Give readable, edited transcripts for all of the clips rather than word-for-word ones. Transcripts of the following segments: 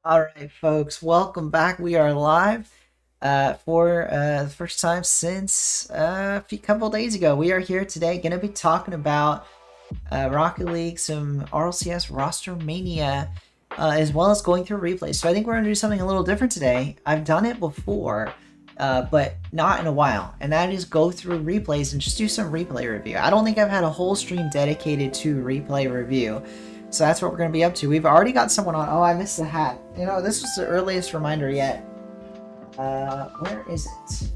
All right, folks, welcome back. We are live for the first time since a couple days ago. We are here today, going to be talking about Rocket League, some RLCS Rostermania, as well as going through replays. So I think we're going to do something a little different today. I've done it before, but not in a while, and that is go through replays and just do some replay review. I don't think I've had a whole stream dedicated to replay review. So that's what we're going to be up to. We've already got someone on. Oh, I missed the hat. You know, this was the earliest reminder yet. Where is it?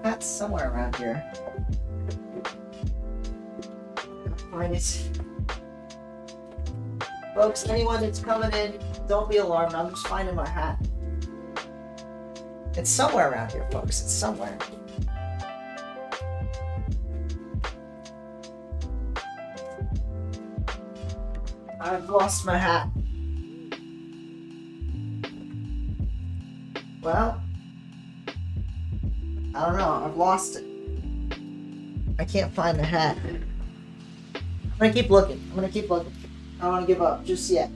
That's somewhere around here. Find it. Folks, anyone that's coming in, don't be alarmed. I'm just finding my hat. It's somewhere around here, folks. It's somewhere. I've lost my hat. Well, I don't know. I've lost it. I can't find the hat. I'm gonna keep looking. I don't want to give up just yet.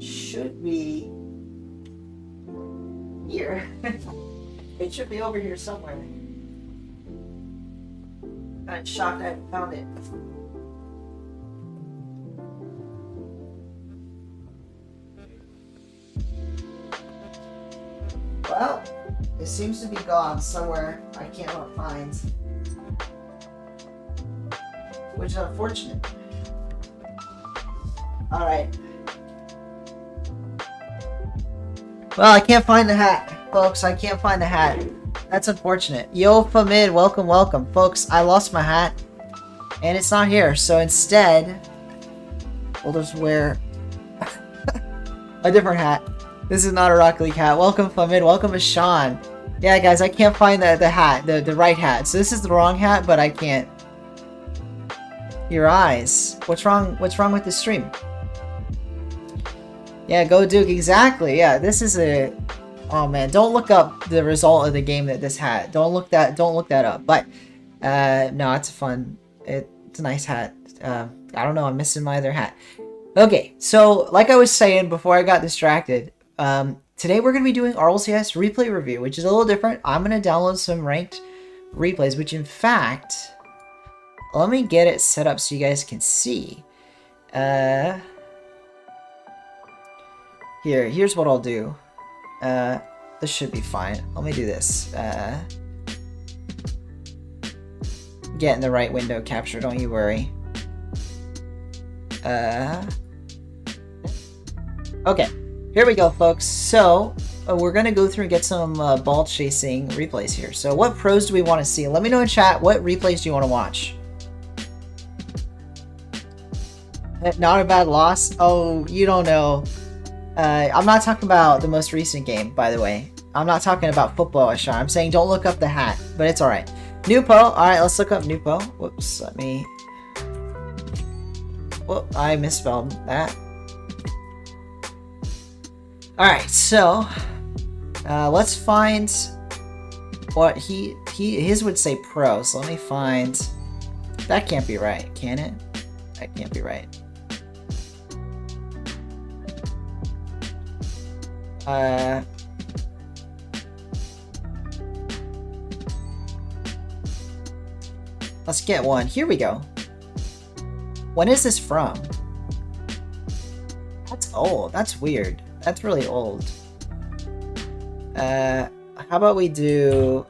Should be here. It should be over here somewhere. I'm shocked I haven't found it. Well, it seems to be gone somewhere I cannot find. Which is unfortunate. Alright. Well, I can't find the hat. Folks, I can't find the hat. That's unfortunate. Yo, Famid, welcome, welcome. Folks, I lost my hat. And it's not here. So instead, we'll just wear a different hat. This is not a Rocket League hat. Welcome, Famid. Welcome, Sean. Yeah, guys, I can't find the hat. The right hat. So this is the wrong hat, but I can't. Your eyes. What's wrong with this stream? Yeah, go Duke. Exactly. Yeah, this is a... Oh man, don't look up the result of the game that this had. Don't look that up. But no, it's fun. It's a nice hat. I don't know, I'm missing my other hat. Okay, so like I was saying before I got distracted, today we're gonna be doing RLCS replay review, which is a little different. I'm gonna download some ranked replays, which in fact, let me get it set up so you guys can see. Here's what I'll do. This should be fine. Let me do this. Get in the right window capture, don't you worry. Okay, here we go, folks. So, we're gonna go through and get some ball chasing replays here. So, what pros do we want to see? Let me know in chat, what replays do you want to watch? Not a bad loss? Oh, you don't know. I'm not talking about the most recent game, by the way. I'm not talking about football, Sean. I'm saying don't look up the hat, but it's alright. Nupo. Alright, let's look up Nupo. Whoops, let me... Whoop, I misspelled that. Alright, so... let's find... what his would say pro, so let me find... That can't be right, can it? That can't be right. Let's get one. Here we go. When is this from? That's old. That's weird. That's really old. How about we do...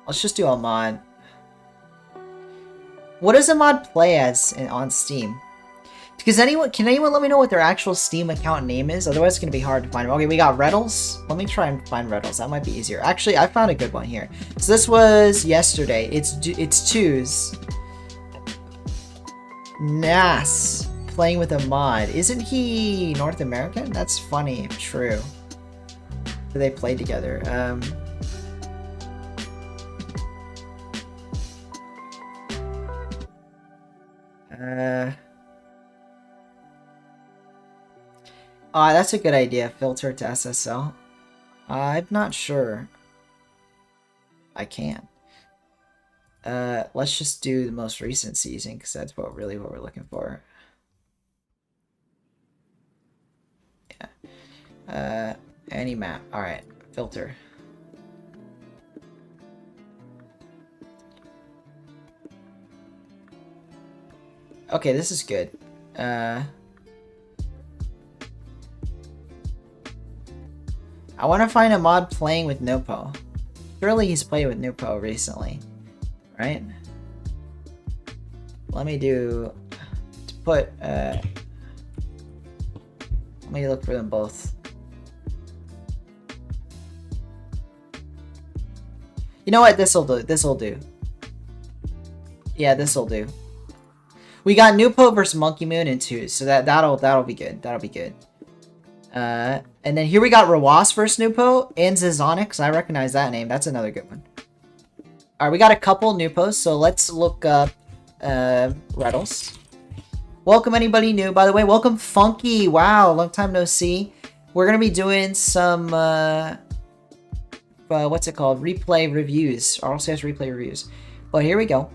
Let's just do a mod. What does a mod play as on Steam? Can anyone let me know what their actual Steam account name is? Otherwise it's going to be hard to find. Okay, we got Reddles. Let me try and find Reddles. That might be easier. Actually, I found a good one here. So this was yesterday. It's Twos. Nas playing with a mod. Isn't he North American? That's funny if true. They played together. That's a good idea. Filter to SSL. I'm not sure. I can. Let's just do the most recent season because that's really what we're looking for. Yeah. Any map. All right. Filter. Okay, this is good. I want to find a mod playing with Nopo. Surely he's played with Nopo recently, right? Let me do to put. Let me look for them both. You know what? This'll do. This'll do. Yeah, this'll do. We got Nupo versus Monkey Moon in 2, so that'll be good. That'll be good. And then here we got Rawas versus Nupo and Zizonix. I recognize that name. That's another good one. All right, we got a couple Nupos, so let's look up Reddles. Welcome anybody new, by the way. Welcome Funky. Wow, long time no see. We're gonna be doing some what's it called? Replay reviews. RLCS replay reviews. But here we go.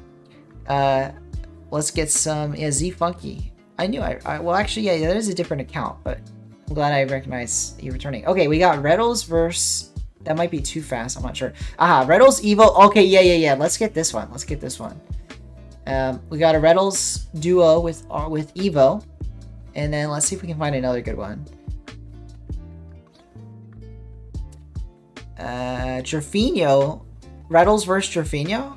Let's get some Z Funky. I knew well actually yeah, that is a different account, but I'm glad I recognize you returning. Okay, we got Reddles versus that might be too fast, I'm not sure. Aha, Reddles Evo. Okay, yeah. Let's get this one. Let's get this one. We got a Reddles duo with Evo. And then let's see if we can find another good one. Jerfinho. Reddles versus Jerfinho?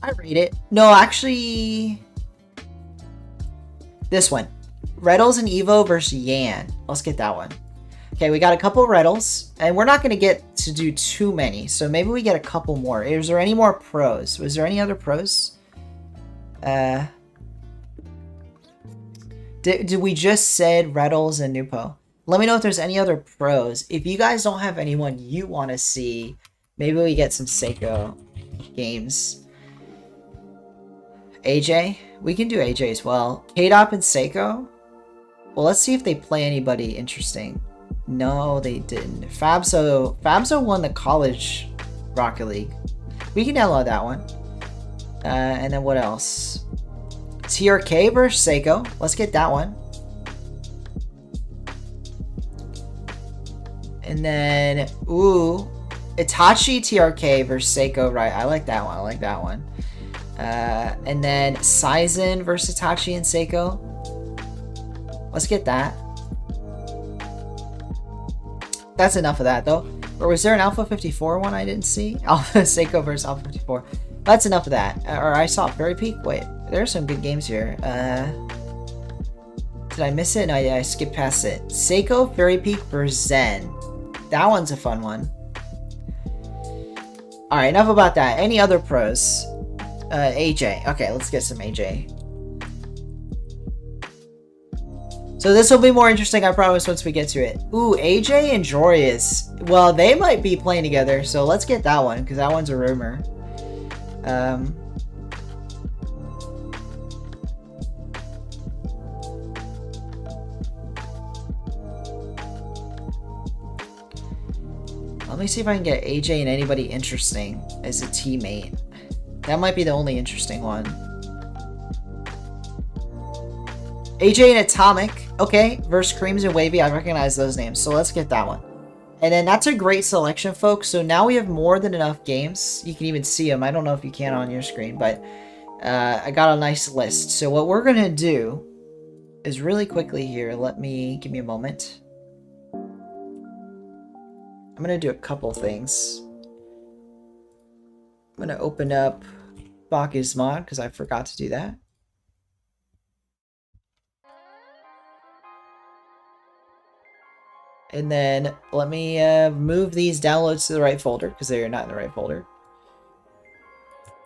I rate it. No, actually... This one. Reddles and Evo versus Yan. Let's get that one. Okay, we got a couple Reddles. And we're not going to get to do too many. So maybe we get a couple more. Is there any more pros? Was there any other pros? Did we just said Reddles and Nupo? Let me know if there's any other pros. If you guys don't have anyone you want to see, maybe we get some Seiko games. AJ? We can do AJ as well. K-Dop and Seiko? Well, let's see if they play anybody interesting. No, they didn't. Fabso won the college Rocket League. We can download that one. And then what else? TRK versus Seiko. Let's get that one. And then, ooh, Itachi TRK versus Seiko. Right, I like that one. I like that one. And then Saizen versus Itachi and Seiko. Let's get that. That's enough of that, though. Or was there an Alpha 54 one I didn't see? Alpha Seiko versus Alpha 54. That's enough of that. Or I saw Fairy Peak. Wait, there's some good games here. Did I miss it? No, yeah, I skipped past it. Seiko, Fairy Peak versus Zen. That one's a fun one. Alright, enough about that. Any other pros? AJ. Okay, let's get some AJ. So this will be more interesting, I promise, once we get to it. Ooh, AJ and Jorius. Well, they might be playing together, so let's get that one, because that one's a rumor. Let me see if I can get AJ and anybody interesting as a teammate. That might be the only interesting one. AJ and Atomic. Okay, versus Creams and Wavy. I recognize those names, so let's get that one. And then that's a great selection, folks. So now we have more than enough games. You can even see them. I don't know if you can on your screen, but I got a nice list. So what we're going to do is really quickly here. Give me a moment. I'm going to do a couple things. I'm going to open up Baku's mod because I forgot to do that. And then let me move these downloads to the right folder because they are not in the right folder.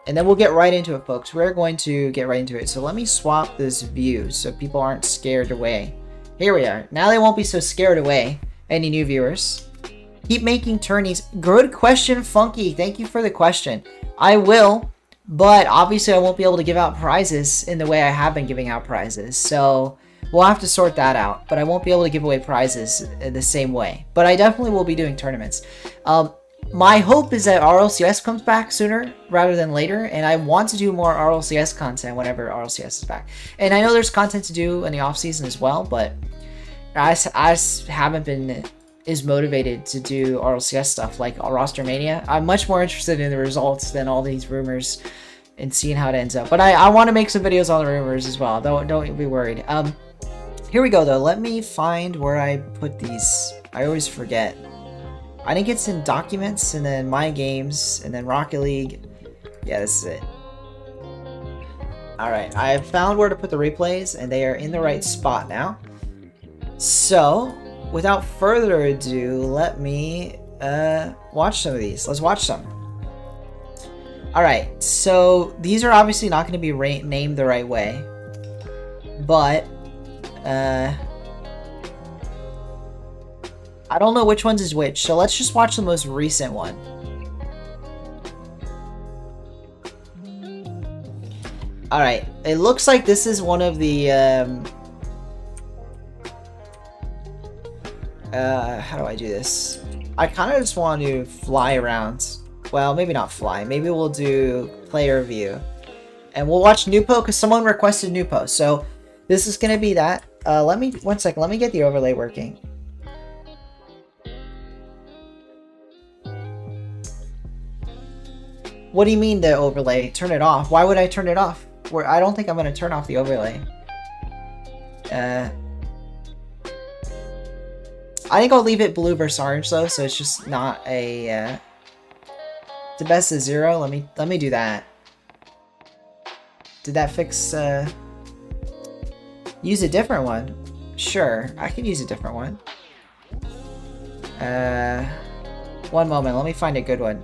And then we'll get right into it, folks. We're going to get right into it. So let me swap this view so people aren't scared away. Here we are. Now they won't be so scared away. Any new viewers? Keep making tourneys. Good question, Funky. Thank you for the question. I will, but obviously I won't be able to give out prizes in the way I have been giving out prizes. So we'll have to sort that out, but I won't be able to give away prizes in the same way. But I definitely will be doing tournaments. My hope is that RLCS comes back sooner rather than later, and I want to do more RLCS content whenever RLCS is back. And I know there's content to do in the off season as well, but I haven't been as motivated to do RLCS stuff like Rostermania. I'm much more interested in the results than all these rumors and seeing how it ends up. But I want to make some videos on the rumors as well. Don't be worried. Here we go though. Let me find where I put these. I always forget. I think it's in documents and then my games and then Rocket League. Yeah, this is it. Alright, I have found where to put the replays and they are in the right spot now. So, without further ado, let me watch some of these. Let's watch some. Alright, so these are obviously not going to be named the right way. But, I don't know which one's is which, so let's just watch the most recent one. Alright, it looks like this is one of the, how do I do this? I kind of just want to fly around. Well, maybe not fly. Maybe we'll do player view. And we'll watch Nupo, because someone requested Nupo. So, this is going to be that. One second, let me get the overlay working. What do you mean the overlay? Turn it off. Why would I turn it off? I don't think I'm going to turn off the overlay. I think I'll leave it blue versus orange though, so it's just not a the best is 0. Let me do that. Did that fix use a different one? Sure, I can use a different one. One moment, let me find a good one.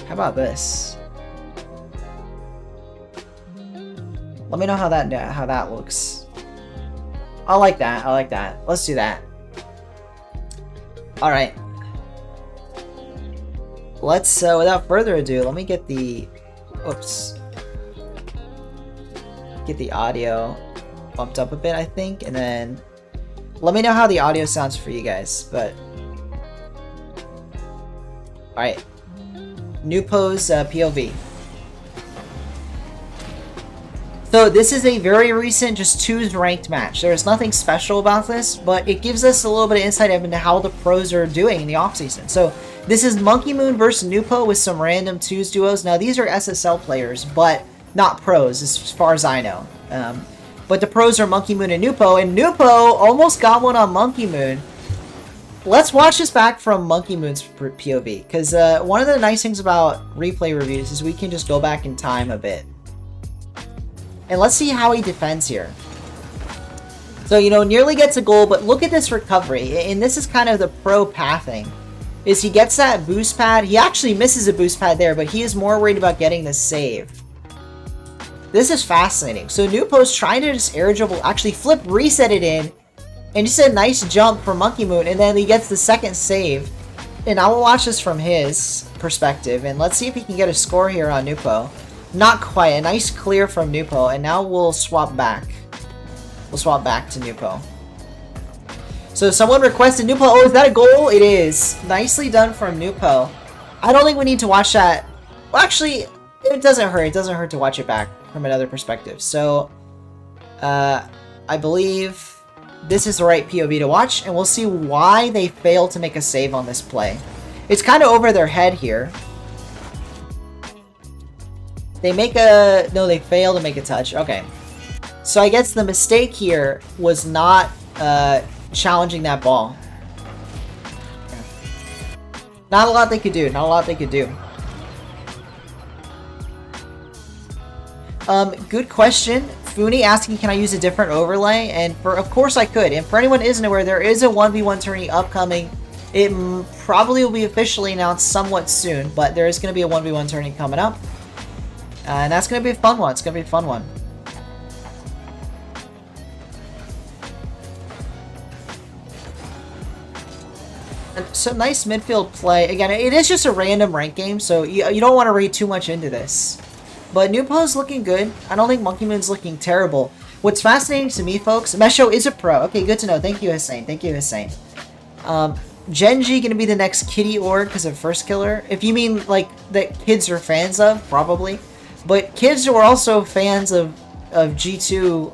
How about this? Let me know how that looks. I like that. I like that. Let's do that. All right. Let's without further ado, let me get the get the audio bumped up a bit, I think, and then let me know how the audio sounds for you guys. But all right. Nupo's POV. So this is a very recent, just 2's ranked match. There's nothing special about this, but it gives us a little bit of insight into how the pros are doing in the offseason. So this is Monkey Moon versus Nupo with some random 2's duos. Now these are SSL players, but not pros as far as I know. But the pros are Monkey Moon and Nupo almost got one on Monkey Moon. Let's watch this back from Monkey Moon's POV, because one of the nice things about replay reviews is we can just go back in time a bit. And let's see how he defends here. So, you know, nearly gets a goal, but look at this recovery. And this is kind of the pro pathing. Is he gets that boost pad. He actually misses a boost pad there, but he is more worried about getting the save. This is fascinating. So Nupo's trying to just air dribble, actually flip, reset it in. And just a nice jump for Monkey Moon, and then he gets the second save. And I will watch this from his perspective, and let's see if he can get a score here on Nupo. Not quite. A nice clear from Nupo, and now we'll swap back. We'll swap back to Nupo. So someone requested Nupo. Oh, is that a goal? It is. Nicely done from Nupo. I don't think we need to watch that. Well, actually, it doesn't hurt. It doesn't hurt to watch it back from another perspective. So, I believe this is the right POV to watch, and we'll see why they failed to make a save on this play. It's kind of over their head here. They make a... No, they fail to make a touch. Okay. So I guess the mistake here was not challenging that ball. Not a lot they could do. Not a lot they could do. Good question. Funi asking, can I use a different overlay? And of course I could. And for anyone who isn't aware, there is a 1v1 tourney upcoming. It probably will be officially announced somewhat soon, but there is going to be a 1v1 tourney coming up. And that's going to be a fun one. It's going to be a fun one. And so nice midfield play. Again, it is just a random rank game, so you don't want to read too much into this. But Nupo's looking good. I don't think Monkey Moon's looking terrible. What's fascinating to me, folks, Mesho is a pro. Okay, good to know. Thank you, Hussein. Thank you, Hussein. Genji gonna be the next Kitty org because of First Killer. If you mean like that kids are fans of, probably. But kids were also fans of G2.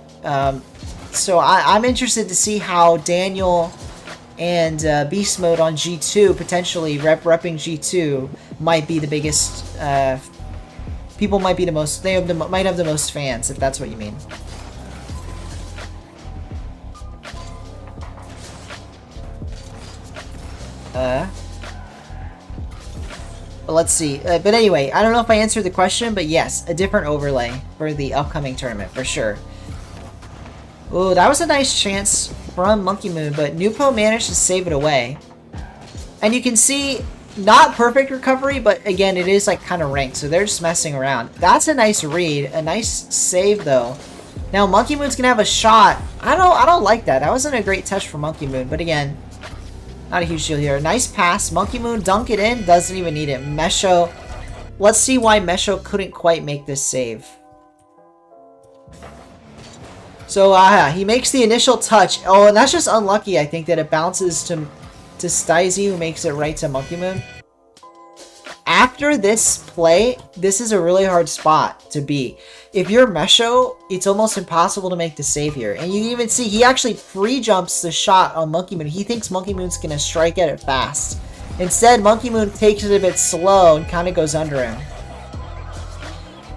So I'm interested to see how Daniel and Beast Mode on G2, potentially repping G2, might be the biggest. People might be the most. They might have the most fans, if that's what you mean. But let's see. But anyway, I don't know if I answered the question, but yes, a different overlay for the upcoming tournament, for sure. Ooh, that was a nice chance from Monkey Moon, but Nupo managed to save it away. And you can see, not perfect recovery, but again, it is like kind of ranked, so they're just messing around. That's a nice read, a nice save though. Now Monkey Moon's gonna have a shot. I don't like that. That wasn't a great touch for Monkey Moon, but again, not a huge deal here. Nice pass. Monkey Moon dunk it in. Doesn't even need it. Mesho. Let's see why Mesho couldn't quite make this save. So he makes the initial touch. Oh, and that's just unlucky, I think, that it bounces to Stizzy, who makes it right to Monkey Moon. After this play, this is a really hard spot to be. If you're Mesho, it's almost impossible to make the save here. And you can even see he actually pre-jumps the shot on Monkey Moon. He thinks Monkey Moon's going to strike at it fast. Instead, Monkey Moon takes it a bit slow and kind of goes under him.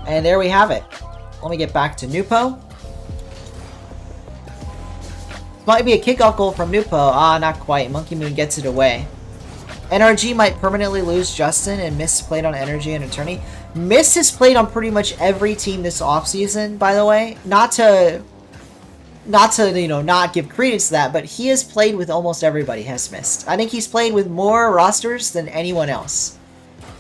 And there we have it. Let me get back to Nupo. Might be a kickoff goal from Nupo. Ah, not quite. Monkey Moon gets it away. NRG might permanently lose Justin and Miss played on Energy and Attorney. Miss has played on pretty much every team this offseason, by the way. Not to you know, not give credence to that, but he has played with almost everybody, has missed. I think he's played with more rosters than anyone else.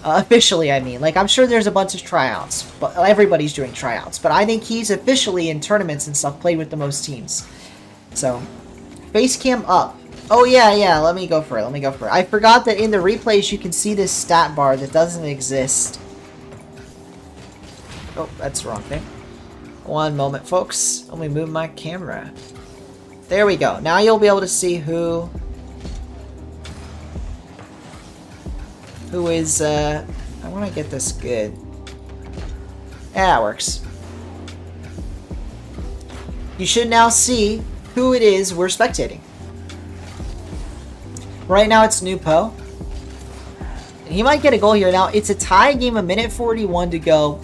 Officially, I mean. Like, I'm sure there's a bunch of tryouts, but everybody's doing tryouts. But I think he's officially in tournaments and stuff played with the most teams. So, face cam up. Oh, yeah, let me go for it, I forgot that in the replays you can see this stat bar that doesn't exist. Oh, that's the wrong thing. One moment, folks. Let me move my camera. There we go. Now you'll be able to see who is, I want to get this good. Yeah, it works. You should now see who it is we're spectating. Right now it's Nupo. He might get a goal here. Now, it's a tie game, a minute 41 to go.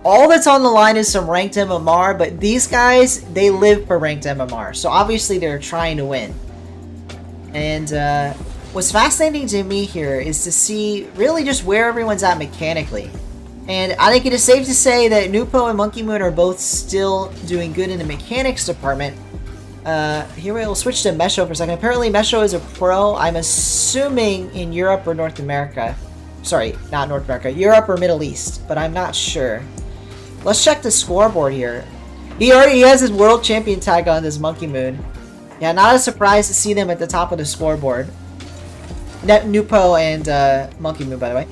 All that's on the line is some ranked MMR, but these guys, they live for ranked MMR. So obviously they're trying to win. And what's fascinating to me here is to see really just where everyone's at mechanically. And I think it is safe to say that Nupo and Monkey Moon are both still doing good in the mechanics department. Here we'll switch to Mesho for a second. Apparently Mesho is a pro, I'm assuming in Europe or North America. Sorry, not North America. Europe or Middle East, but I'm not sure. Let's check the scoreboard here. He has his world champion tag on this Monkey Moon. Yeah, not a surprise to see them at the top of the scoreboard. Nupo and Monkey Moon, by the way.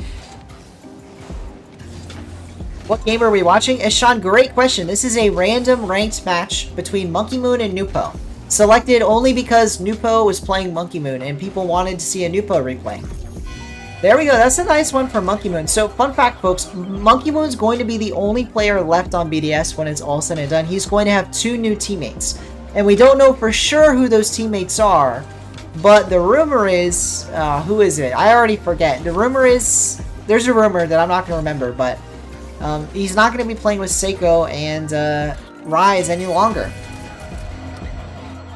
What game are we watching? Sean, great question. This is a random ranked match between Monkey Moon and Nupo. Selected only because Nupo was playing Monkey Moon and people wanted to see a Nupo replay. There we go. That's a nice one for Monkey Moon. So, fun fact, folks. Monkey Moon's going to be the only player left on BDS when it's all said and done. He's going to have 2 new teammates. And we don't know for sure who those teammates are. But the rumor is... who is it? I already forget. The rumor is... There's a rumor that I'm not going to remember, but... he's not going to be playing with Seiko and Rise any longer.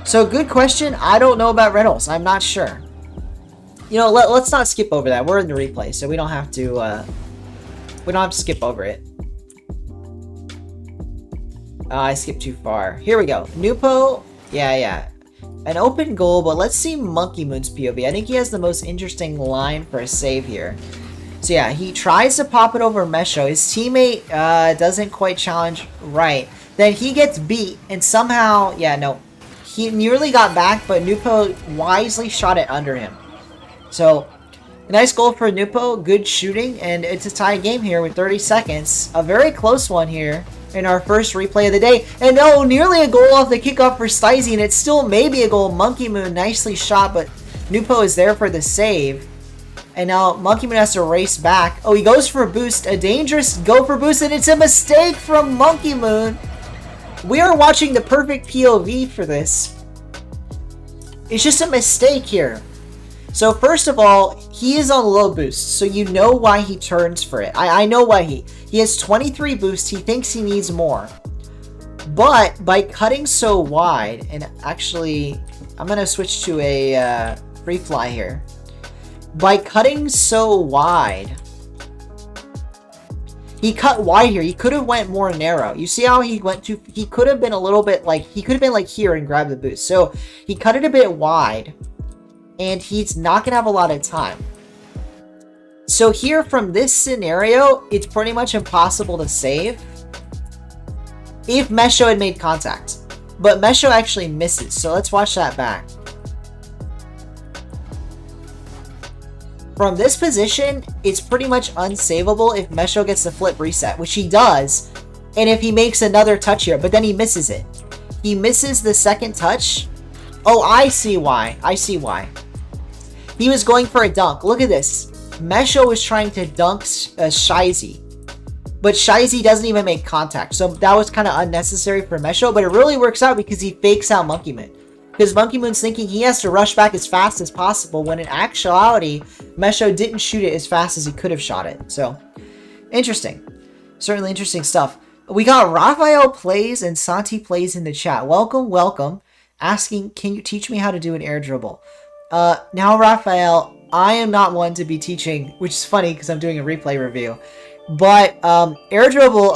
So, good question. I don't know about Reynolds. I'm not sure. You know, let's not skip over that. We're in the replay, so we don't have to skip over it. I skipped too far. Here we go. Nupo. Yeah. An open goal, but let's see Monkey Moon's POV. I think he has the most interesting line for a save here. So yeah, he tries to pop it over Mesho. His teammate doesn't quite challenge right. Then he gets beat, and somehow, yeah, no. He nearly got back, but Nupo wisely shot it under him. So, a nice goal for Nupo. Good shooting, and it's a tie game here with 30 seconds. A very close one here in our first replay of the day. And no, nearly a goal off the kickoff for Stizzy, and it's still maybe a goal. Monkey Moon nicely shot, but Nupo is there for the save. And now Monkey Moon has to race back. Oh, he goes for a boost. A dangerous go for boost, and it's a mistake from Monkey Moon. We are watching the perfect POV for this. It's just a mistake here. So first of all, he is on low boost, so you know why he turns for it. I know why he has 23 boosts. He thinks he needs more. But by cutting so wide, and actually, I'm going to switch to a free fly here. By cutting so wide, he cut wide here. He could have went more narrow. You see how he went to, he could have been a little bit like, he could have been like here and grabbed the boost. So he cut it a bit wide, and he's not going to have a lot of time. So here from this scenario, it's pretty much impossible to save if Mesho had made contact. But Mesho actually misses, so let's watch that back. From this position, it's pretty much unsavable if Mesho gets the flip reset, which he does, and if he makes another touch here, but then he misses it. He misses the second touch. Oh, I see why. I see why. He was going for a dunk. Look at this. Mesho was trying to dunk Shizy, but Shizy doesn't even make contact, so that was kind of unnecessary for Mesho, but it really works out because he fakes out Monkey Moon. Because Monkey Moon's thinking he has to rush back as fast as possible, when in actuality, Mesho didn't shoot it as fast as he could have shot it. So, interesting. Certainly interesting stuff. We got Raphael Plays and Santi Plays in the chat. Welcome, welcome. Asking, can you teach me how to do an air dribble? Now, Raphael, I am not one to be teaching, which is funny because I'm doing a replay review. But, air dribble,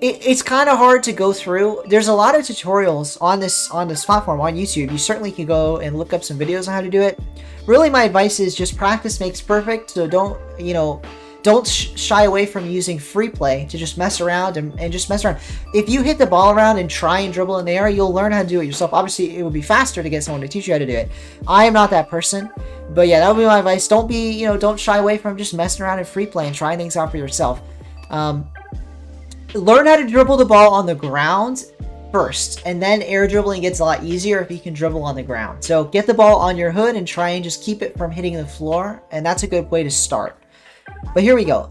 it's kind of hard to go through. There's a lot of tutorials on this platform, on YouTube. You certainly can go and look up some videos on how to do it. Really, my advice is just practice makes perfect. So don't shy away from using free play to just mess around and just mess around. If you hit the ball around and try and dribble in the air, you'll learn how to do it yourself. Obviously, it would be faster to get someone to teach you how to do it. I am not that person. But yeah, that would be my advice. Don't shy away from just messing around in free play and trying things out for yourself. Learn how to dribble the ball on the ground first, and then air dribbling gets a lot easier if you can dribble on the ground. So get the ball on your hood and try and just keep it from hitting the floor, and that's a good way to start. But here we go.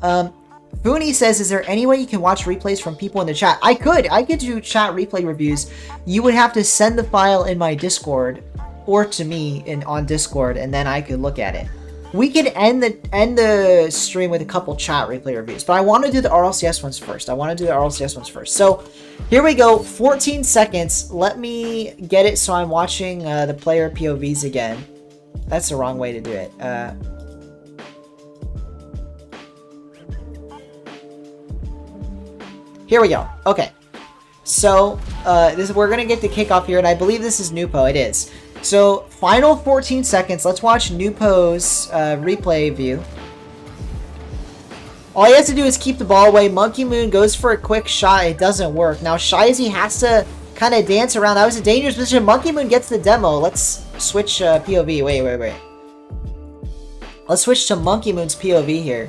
Booney says, is there any way you can watch replays from people in the chat? I could do chat replay reviews. You would have to send the file in my Discord or to me on Discord, and then I could look at it. We can end the stream with a couple chat replay reviews, but I want to do the RLCS ones first. So here we go, 14 seconds. Let me get it so I'm watching the player POVs again. That's the wrong way to do it. Here we go. Okay. So we're going to get the kickoff here, and I believe this is Nupo. It is. So, final 14 seconds. Let's watch Nupo's replay view. All he has to do is keep the ball away. Monkey Moon goes for a quick shot. It doesn't work. Now, Shizy has to kind of dance around. That was a dangerous position. Monkey Moon gets the demo. Let's switch POV. Wait. Let's switch to Monkey Moon's POV here.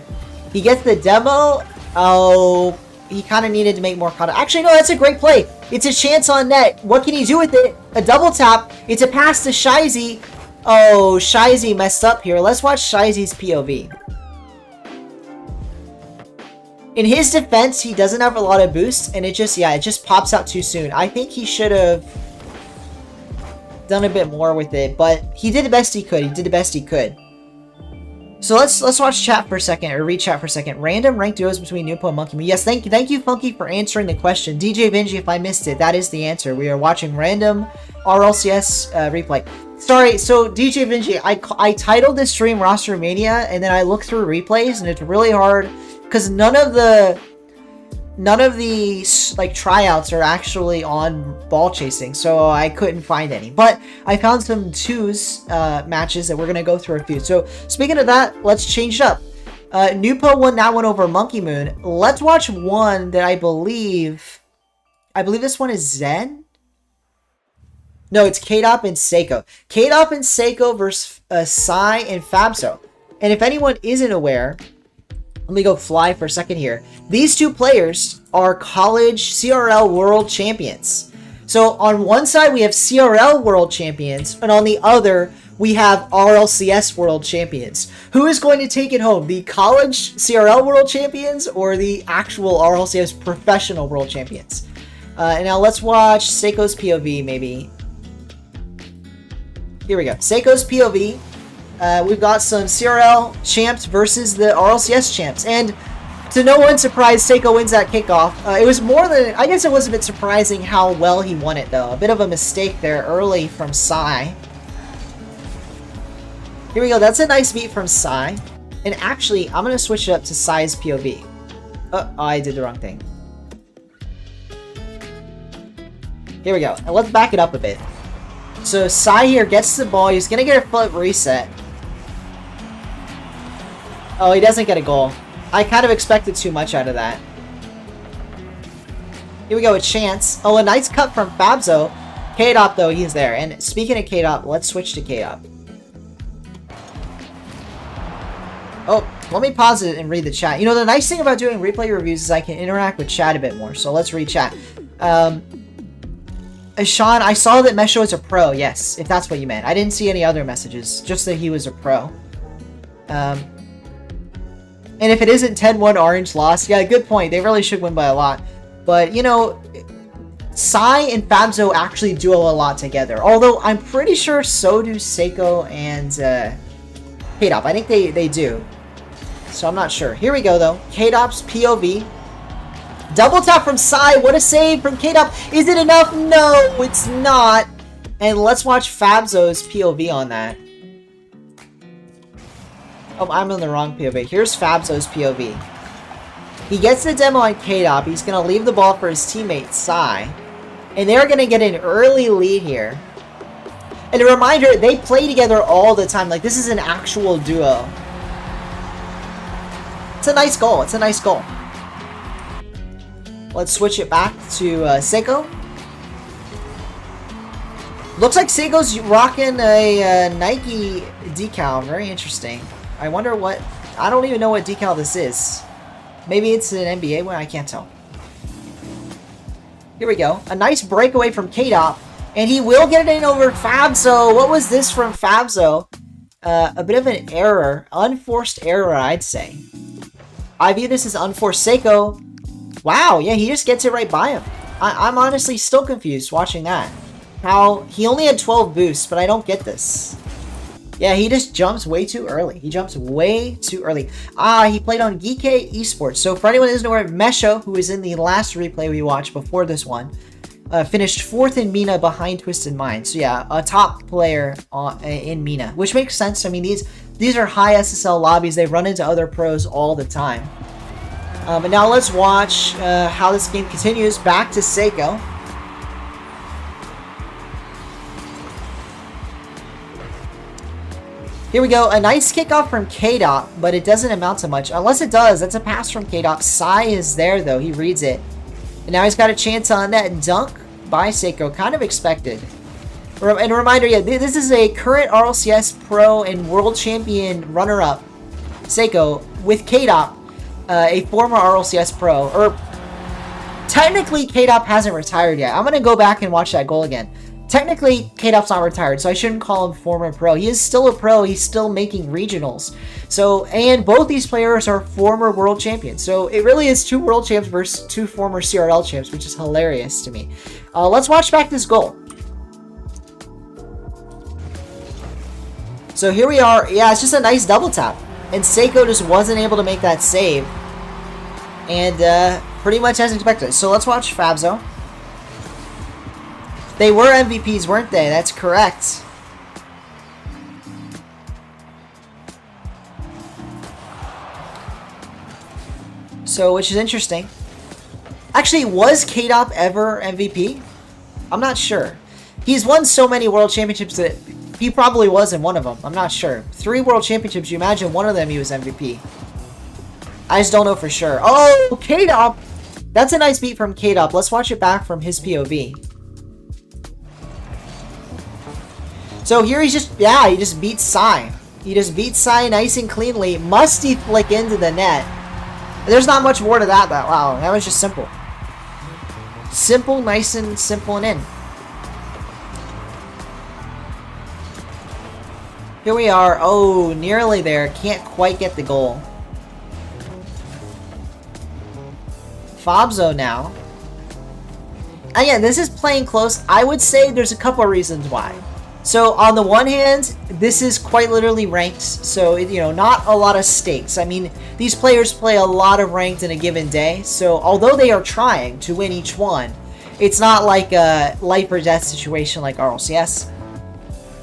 He gets the demo. Oh, he kind of needed to make more contact. Actually, no, that's a great play. It's a chance on net. What can he do with it? A double tap. It's a pass to Shizy. Oh, Shizy messed up here. Let's watch Shizy's POV. In his defense, he doesn't have a lot of boost, and it just pops out too soon. I think he should have done a bit more with it, but he did the best he could. So let's watch chat for a second, or read chat for a second. Random ranked duos between Nupo and Monkey Moon. Yes, thank you, Funky, for answering the question. DJ Vinji, if I missed it, that is the answer. We are watching random RLCS replay. Sorry, so DJ Vinji, I titled this stream Rostermania, and then I looked through replays, and it's really hard because none of the like tryouts are actually on ball chasing, so I couldn't find any. But I found some twos matches that we're gonna go through a few. So speaking of that, let's change it up. Nupo won that one over Monkey Moon. Let's watch one that I believe this one is Zen. No, it's K-Dop and Seiko. K-Dop and Seiko versus Sai and Fabso. And if anyone isn't aware, let me go fly for a second here. These two players are college CRL world champions. So on one side, we have CRL World Champions, and on the other, we have RLCS World Champions. Who is going to take it home? The college CRL World Champions or the actual RLCS Professional World Champions? And now let's watch Seiko's POV, maybe. Here we go. Seiko's POV. We've got some CRL champs versus the RLCS champs. And to no one's surprise, Seiko wins that kickoff. It was more than... I guess it was a bit surprising how well he won it, though. A bit of a mistake there early from Sai. Here we go. That's a nice beat from Sai. And actually, I'm going to switch it up to Sai's POV. Oh, I did the wrong thing. Here we go. And let's back it up a bit. So Sai here gets the ball. He's going to get a flip reset. Oh, he doesn't get a goal. I kind of expected too much out of that. Here we go, a chance. Oh, a nice cut from Fabzo. K-Dop, though, he's there. And speaking of K-Dop, let's switch to K-Dop. Oh, let me pause it and read the chat. You know, the nice thing about doing replay reviews is I can interact with chat a bit more. So let's read chat. Sean, I saw that Mesho is a pro. Yes, if that's what you meant. I didn't see any other messages. Just that he was a pro. And if it isn't 10-1 Orange loss, yeah, good point. They really should win by a lot. But, you know, Sai and Fabzo actually duo a lot together. Although, I'm pretty sure so do Seiko and K-Dop. I think they do. So, I'm not sure. Here we go, though. K-Dop's POV. Double tap from Sai. What a save from K-Dop. Is it enough? No, it's not. And let's watch Fabzo's POV on that. Oh, I'm in the wrong POV. Here's Fabzo's POV. He gets the demo on K-Dop. He's going to leave the ball for his teammate, Sai. And they're going to get an early lead here. And a reminder, they play together all the time. Like, this is an actual duo. It's a nice goal. It's a nice goal. Let's switch it back to Seiko. Looks like Seiko's rocking a Nike decal. Very interesting. I wonder what... I don't even know what decal this is. Maybe it's an NBA one? I can't tell. Here we go. A nice breakaway from K-Dop. And he will get it in over Fabzo. What was this from Fabzo? A bit of an error. Unforced error, I'd say. I view this as unforced. Seiko. Wow, yeah, he just gets it right by him. I'm honestly still confused watching that. How... He only had 12 boosts, but I don't get this. Yeah, he just jumps way too early. He jumps way too early. He played on RL Esports. So for anyone who doesn't know where, Mesho, who was in the last replay we watched before this one, finished 4th in MENA behind Twisted Mind. So yeah, a top player in MENA, which makes sense. I mean, these are high SSL lobbies. They run into other pros all the time. And now let's watch how this game continues. Back to Seiko. Here we go. A nice kickoff from K-Dop, but it doesn't amount to much. Unless it does. That's a pass from K-Dop. Sai is there, though. He reads it. And now he's got a chance on that dunk by Seiko. Kind of expected. And a reminder, yeah, this is a current RLCS Pro and World Champion runner-up, Seiko, with K-Dop, a former RLCS Pro. Or, technically, K-Dop hasn't retired yet. I'm going to go back and watch that goal again. Technically, K-Dop's not retired, so I shouldn't call him former pro. He is still a pro. He's still making regionals. So, and both these players are former world champions. So, it really is 2 world champs versus 2 former CRL champs, which is hilarious to me. Let's watch back this goal. So, here we are. Yeah, it's just a nice double tap. And Seiko just wasn't able to make that save. And pretty much as expected. So, let's watch Fabzo. They were MVPs, weren't they? That's correct. So, which is interesting. Actually, was K-Dop ever MVP? I'm not sure. He's won so many world championships that he probably was in one of them. I'm not sure. 3 world championships, you imagine one of them he was MVP. I just don't know for sure. Oh, K-Dop! That's a nice beat from K-Dop. Let's watch it back from his POV. So here he's just, yeah, he just beats Sai. He just beats Sai nice and cleanly. Musty flick into the net. There's not much more to that, though. Wow, that was just simple. Simple, nice and simple and in. Here we are. Oh, nearly there. Can't quite get the goal. Fabzo now. Again, this is playing close. I would say there's a couple of reasons why. So on the one hand, this is quite literally ranked, so you know, not a lot of stakes. I mean, these players play a lot of ranked in a given day, so although they are trying to win each one, it's not like a life or death situation like RLCS.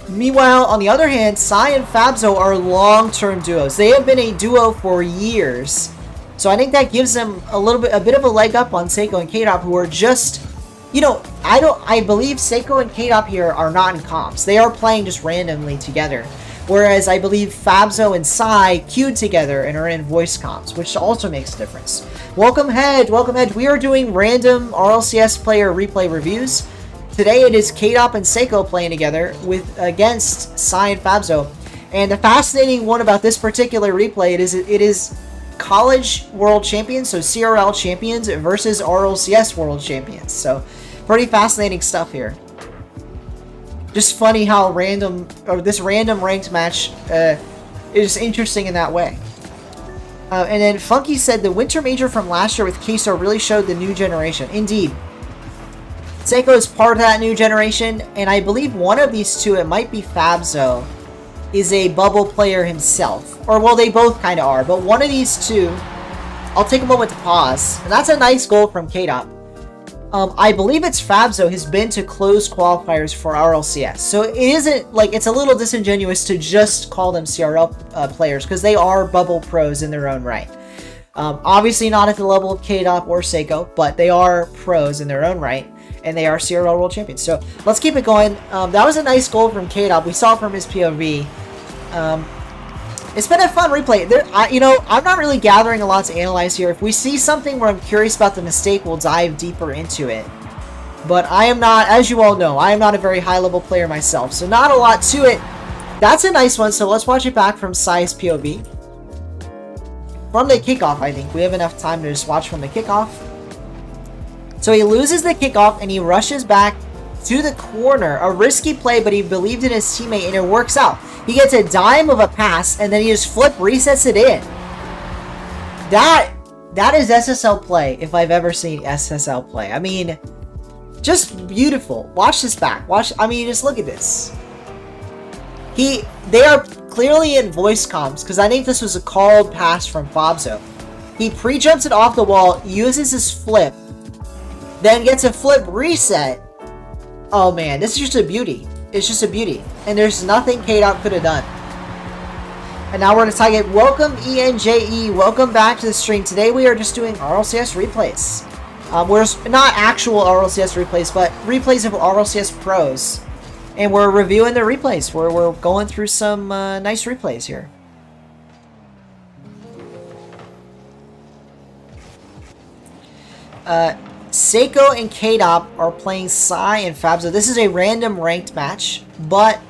Meanwhile, on the other hand, Sai and Fabzo are long-term duos. They have been a duo for years, so I think that gives them a bit of a leg up on Seiko and K-Dop, who are just, you know, I believe Seiko and K-Dop here are not in comps. They are playing just randomly together. Whereas I believe Fabzo and Sai queued together and are in voice comps, which also makes a difference. Welcome Head, welcome Head. We are doing random RLCS player replay reviews. Today it is K-Dop and Seiko playing together against Sai and Fabzo. And the fascinating one about this particular replay, it is college world champions, so CRL champions versus RLCS world champions. So pretty fascinating stuff here. Just funny how this random ranked match is interesting in that way. And then Funky said the winter major from last year with Queso really showed the new generation. Indeed. Seiko is part of that new generation, and I believe one of these two, it might be Fabzo, is a bubble player himself. Or, well, they both kind of are, but one of these two, I'll take a moment to pause. And that's a nice goal from K-Dop. I believe it's Fabzo has been to closed qualifiers for RLCS. So it isn't, like, it's a little disingenuous to just call them CRL players, because they are bubble pros in their own right. Obviously not at the level of K-Dop or Seiko, but they are pros in their own right. And they are CRL World Champions. So let's keep it going. That was a nice goal from K-Dop. We saw it from his POV. It's been a fun replay. You know, I'm not really gathering a lot to analyze here. If we see something where I'm curious about the mistake, we'll dive deeper into it. But I am not, as you all know, I am not a very high-level player myself. So not a lot to it. That's a nice one. So let's watch it back from Sai's POV. From the kickoff, I think. We have enough time to just watch from the kickoff. So he loses the kickoff and he rushes back to the corner. A risky play, but he believed in his teammate and it works out. He gets a dime of a pass and then he just resets it in. That is SSL play if I've ever seen SSL play. I mean, just beautiful. Watch this back. I mean, just look at this. They are clearly in voice comms because I think this was a called pass from Fabzo. He pre-jumps it off the wall, uses his flip, then gets a flip reset. Oh man, this is just a beauty. It's just a beauty. And there's nothing K-Dop could have done. And now we're going to tag it. Welcome ENJE. Welcome back to the stream. Today we are just doing RLCS replays. We're not actual RLCS replays, but replays of RLCS pros. And we're reviewing the replays. We're going through some nice replays here. Seiko and K-Dop are playing Sai and Fabzo. This is a random ranked match, but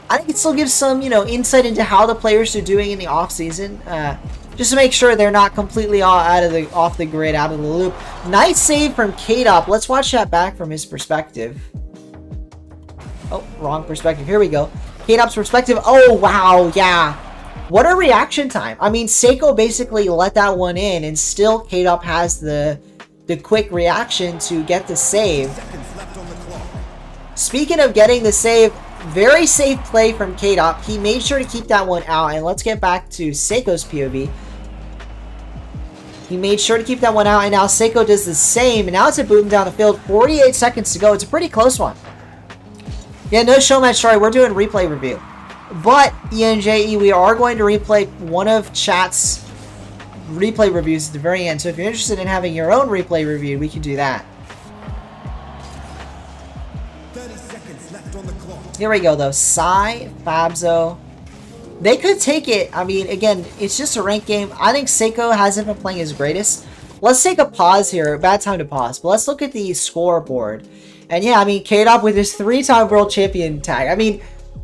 I think it still gives some, you know, insight into how the players are doing in the off season. Just to make sure they're not completely off the grid, out of the loop. Nice save from K-Dop. Let's watch that back from his perspective. Oh, wrong perspective. Here we go. K-Dop's perspective. Oh, wow. Yeah. What a reaction time. I mean, Seiko basically let that one in, and still K-Dop has the quick reaction to get the save. Speaking of getting the save, very safe play from K-Dop. He made sure to keep that one out, and let's get back to Seiko's POV. He made sure to keep that one out, and now Seiko does the same, and now it's a boom down the field. 48 seconds to go. It's a pretty close one. Yeah, no show match, sorry. We're doing replay review. But, ENJE, we are going to replay one of chat's replay reviews at the very end. So if you're interested in having your own replay review, we can do that. 30 seconds left on the clock. Here we go, though. Sai, Fabzo. They could take it. I mean, again, it's just a ranked game. I think Seiko hasn't been playing his greatest. Let's take a pause here. Bad time to pause. But let's look at the scoreboard. And yeah, I mean, K-Dop with his 3-time world champion tag. I mean,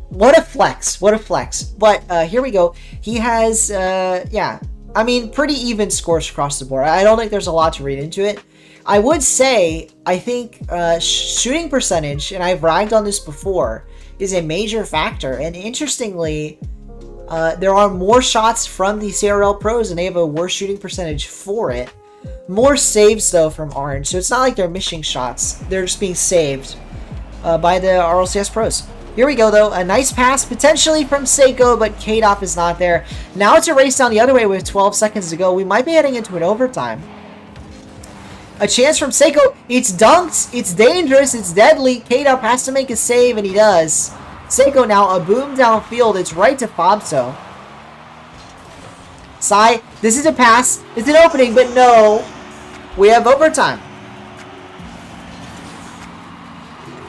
what a flex. What a flex. But here we go. He has, yeah. I mean, pretty even scores across the board. I don't think there's a lot to read into it. I would say, I think shooting percentage, and I've ragged on this before, is a major factor. And interestingly, There are more shots from the CRL pros, and they have a worse shooting percentage for it. More saves, though, from Orange. So it's not like they're missing shots. They're just being saved by the RLCS pros. Here we go, though. A nice pass, potentially from Seiko, but K-Dop is not there. Now it's a race down the other way with 12 seconds to go. We might be heading into an overtime. A chance from Seiko. It's dunked. It's dangerous. It's deadly. K-Dop has to make a save, and he does. Seiko now, a boom downfield. It's right to Fabso. Sai, this is a pass. It's an opening, but no. We have overtime.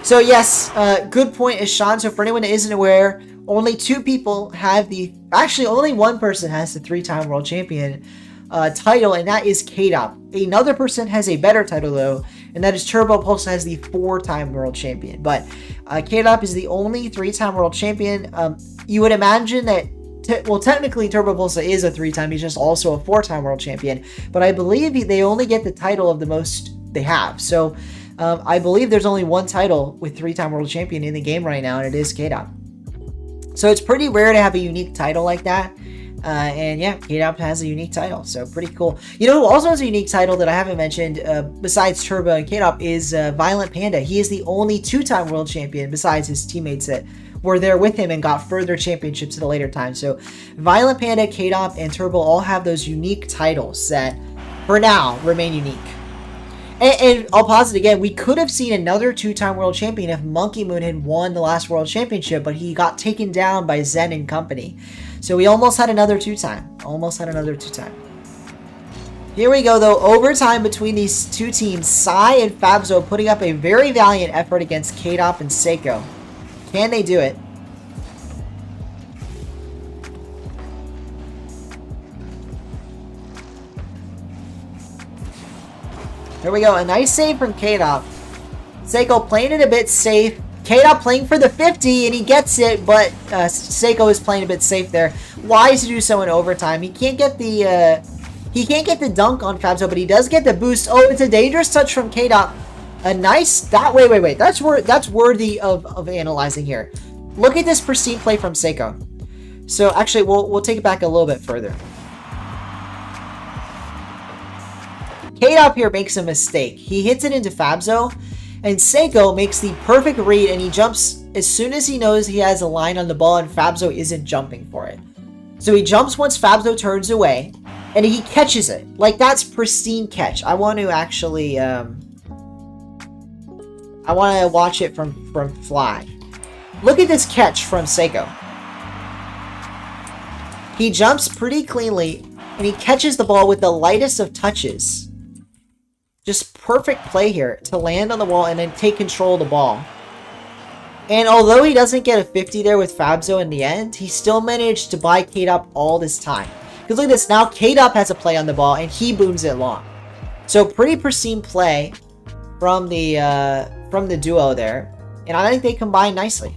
So yes, good point, Ishan. So for anyone that isn't aware, only 2 people have the... Actually, only 1 person has the 3-time world champion title, and that is K-Dop. Another person has a better title, though, and that is Turbo Pulse, has the 4-time world champion. But K-Dop is the only 3-time world champion. You would imagine that... well, technically, Turbo Pulse is a 3-time. He's just also a 4-time world champion. But I believe they only get the title of the most they have. So... I believe there's only 1 title with 3-time world champion in the game right now, and it is K-Dop. So it's pretty rare to have a unique title like that. And yeah, K-Dop has a unique title, so pretty cool. You know who also has a unique title that I haven't mentioned, besides Turbo and K-Dop, is Violent Panda. He is the only 2-time world champion besides his teammates that were there with him and got further championships at a later time. So Violent Panda, K-Dop, and Turbo all have those unique titles that, for now, remain unique. And I'll pause it again. We could have seen another 2-time world champion if Monkey Moon had won the last world championship, but he got taken down by Zen and company. So we almost had another 2-time. Almost had another 2-time. Here we go, though. Overtime between these 2 teams. Sai and Fabzo putting up a very valiant effort against K-Dop and Seiko. Can they do it? There we go. A nice save from K-Dop. Seiko playing it a bit safe. K-Dop playing for the 50, and he gets it, but Seiko is playing a bit safe there. Wise to do so in overtime. He can't get the dunk on Fabzo, but he does get the boost. Oh, it's a dangerous touch from K-Dop. A nice... Wait. That's worthy of analyzing here. Look at this pristine play from Seiko. So, actually, we'll take it back a little bit further. K-Dop here makes a mistake. He hits it into Fabzo, and Seiko makes the perfect read, and he jumps as soon as he knows he has a line on the ball and Fabzo isn't jumping for it. So he jumps once Fabzo turns away, and he catches it. Like, that's pristine catch. I want to actually, I want to watch it from Fly. Look at this catch from Seiko. He jumps pretty cleanly, and he catches the ball with the lightest of touches. Just perfect play here to land on the wall and then take control of the ball. And although he doesn't get a 50 there with Fabzo in the end, he still managed to buy K-Dop all this time. Because look at this, now K-Dop has a play on the ball and he booms it long. So pretty pristine play from the duo there. And I think they combine nicely.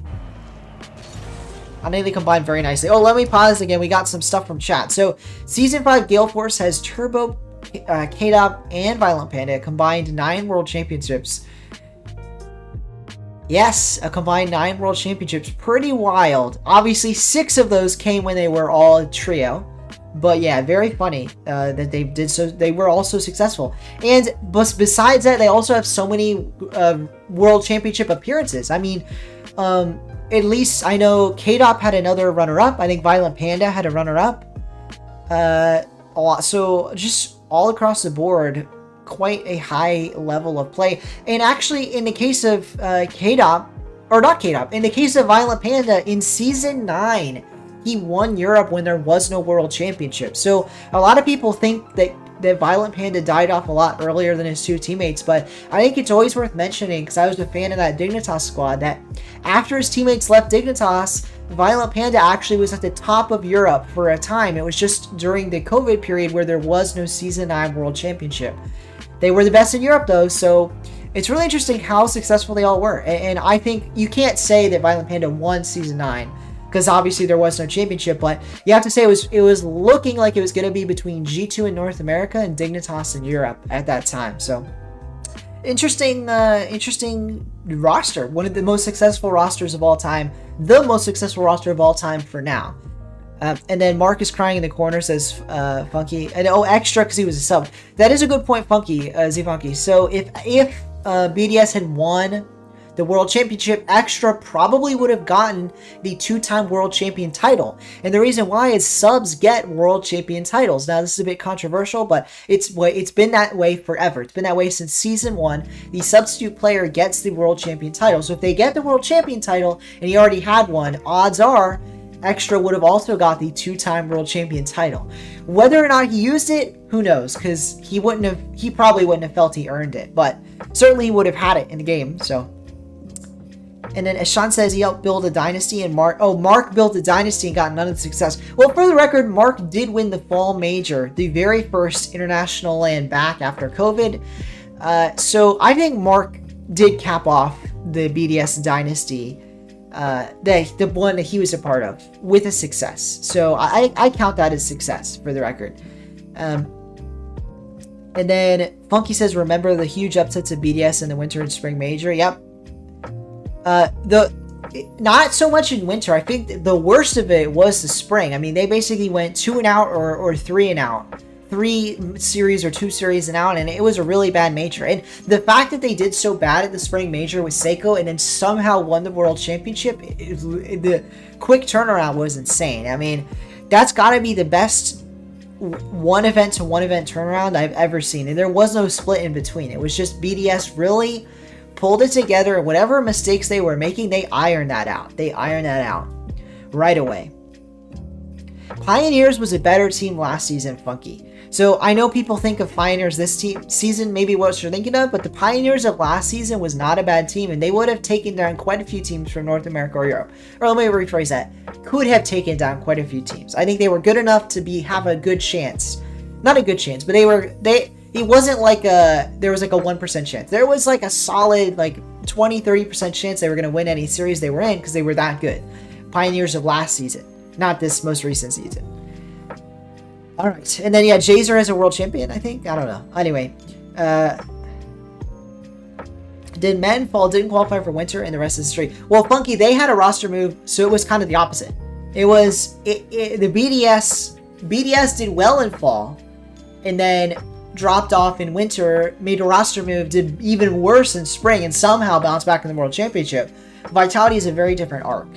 I think they combine very nicely. Oh, let me pause again. We got some stuff from chat. So Season 5 Gale Force has Turbo, K-Dop, and Violent Panda, combined 9 world championships. Yes, a combined 9 world championships. Pretty wild. Obviously, 6 of those came when they were all a trio. But yeah, very funny that they did so. They were also successful. And besides that, they also have so many world championship appearances. I mean, at least I know K-Dop had another runner-up. I think Violent Panda had a runner-up. A lot. So just all across the board, quite a high level of play. And actually, in the case of K-Dop, or not K-Dop, in the case of Violent Panda, in Season 9, he won Europe when there was no World Championship. So a lot of people think that Violent Panda died off a lot earlier than his 2 teammates, but I think it's always worth mentioning, because I was a fan of that Dignitas squad, that after his teammates left Dignitas, Violent Panda actually was at the top of Europe for a time. It was just during the COVID period where there was no Season 9 World Championship. They were the best in Europe, though, so it's really interesting how successful they all were. And I think you can't say that Violent Panda won Season 9, because obviously there was no championship, but you have to say it was looking like it was going to be between G2 in North America and Dignitas in Europe at that time. So interesting roster. One of the most successful rosters of all time. The most successful roster of all time for now. And then Mark is crying in the corner, says Funky. And extra because he was a sub. That is a good point, Funky, Z-Funky. So if BDS had won the World Championship, Extra probably would have gotten the 2-time World Champion title. And the reason why is subs get World Champion titles. Now, this is a bit controversial, but it's been that way forever. It's been that way since Season 1. The substitute player gets the World Champion title. So if they get the World Champion title, and he already had one, odds are Extra would have also got the 2-time World Champion title. Whether or not he used it, who knows? Because he probably wouldn't have felt he earned it. But certainly he would have had it in the game, so... And then as Sean says, he helped build a dynasty, and Mark built a dynasty and got none of the success. Well, for the record, Mark did win the Fall Major, the very first international land back after COVID. So I think Mark did cap off the BDS dynasty, the one that he was a part of, with a success. So I count that as success, for the record. And then Funky says, remember the huge upsets of BDS in the Winter and Spring Major? Yep. Not so much in winter. I think the worst of it was the spring. I mean, they basically went 2 and out or 3 and out. 3 series or 2 series and out, and it was a really bad major. And the fact that they did so bad at the spring major with Seiko and then somehow won the World Championship, the quick turnaround was insane. I mean, that's got to be the best one event to one event turnaround I've ever seen. And there was no split in between. It was just BDS really pulled it together. Whatever mistakes they were making, they ironed that out. They ironed that out right away. Pioneers was a better team last season, Funky. So I know people think of Pioneers this season, maybe what you're thinking of, but the Pioneers of last season was not a bad team, and they would have taken down quite a few teams from North America or Europe. Or let me rephrase that. Could have taken down quite a few teams. I think they were good enough to have a good chance. Not a good chance, but it wasn't like there was like a 1% chance. There was like a solid like 20-30% chance they were going to win any series they were in because they were that good. Pioneers of last season, not this most recent season. All right, and then yeah, Jazer as a world champion, I think. I don't know. Anyway, did men fall didn't qualify for winter and the rest is history? Well, Funky, they had a roster move, so it was kind of the opposite. It was the BDS did well in fall, and then dropped off in winter, made a roster move, did even worse in spring, and somehow bounced back in the World Championship. Vitality is a very different arc.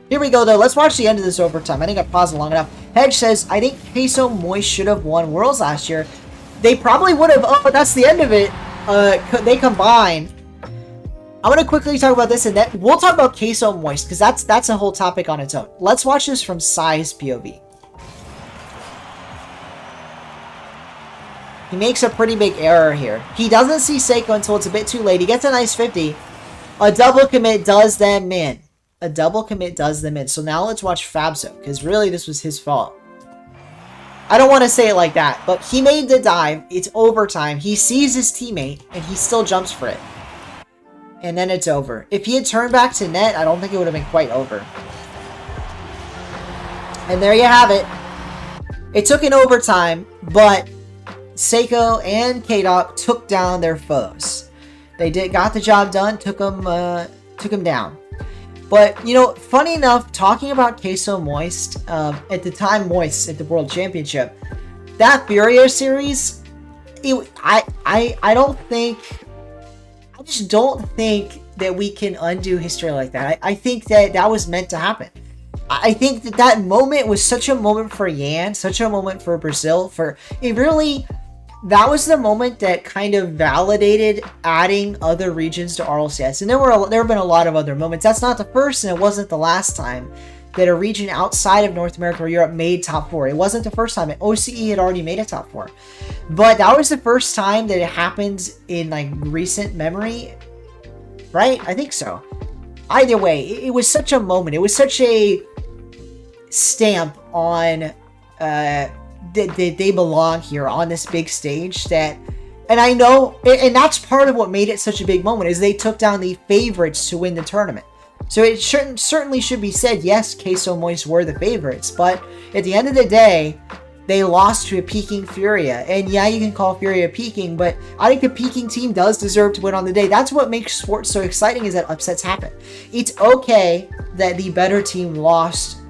Here we go, though. Let's watch the end of this overtime. I think I paused it long enough. Hedge says, I think Queso Moist should have won Worlds last year. They probably would have. Oh, but that's the end of it. They combine. I'm going to quickly talk about this, and then we'll talk about Queso Moist, because that's a whole topic on its own. Let's watch this from Sai's POV. He makes a pretty big error here. He doesn't see Seiko until it's a bit too late. He gets a nice 50. A double commit does them in. A double commit does them in. So now let's watch Fabzo, because really this was his fault. I don't want to say it like that, but he made the dive. It's overtime. He sees his teammate, and he still jumps for it. And then it's over. If he had turned back to net, I don't think it would have been quite over. And there you have it. It took an overtime, but Seiko and K-Dog took down their foes. They got the job done, took them down. But, you know, funny enough, talking about Queso Moist, at the time Moist at the World Championship, that Furia series, I just don't think that we can undo history like that. I think that was meant to happen. I think that moment was such a moment for Yan, such a moment for Brazil, that was the moment that kind of validated adding other regions to RLCS. And there have been a lot of other moments. That's not the first, and it wasn't the last time that a region outside of North America or Europe made top 4. It wasn't the first time. OCE had already made a top 4. But that was the first time that it happened in like recent memory, right? I think so. Either way, it was such a moment. It was such a stamp on that they belong here on this big stage and I know, and that's part of what made it such a big moment, is they took down the favorites to win the tournament. So it certainly should be said, yes, Queso Moist were the favorites, but at the end of the day, they lost to a peaking Furia. And yeah, you can call Furia peaking, but I think the peaking team does deserve to win on the day. That's what makes sports so exciting, is that upsets happen. It's okay that the better team lost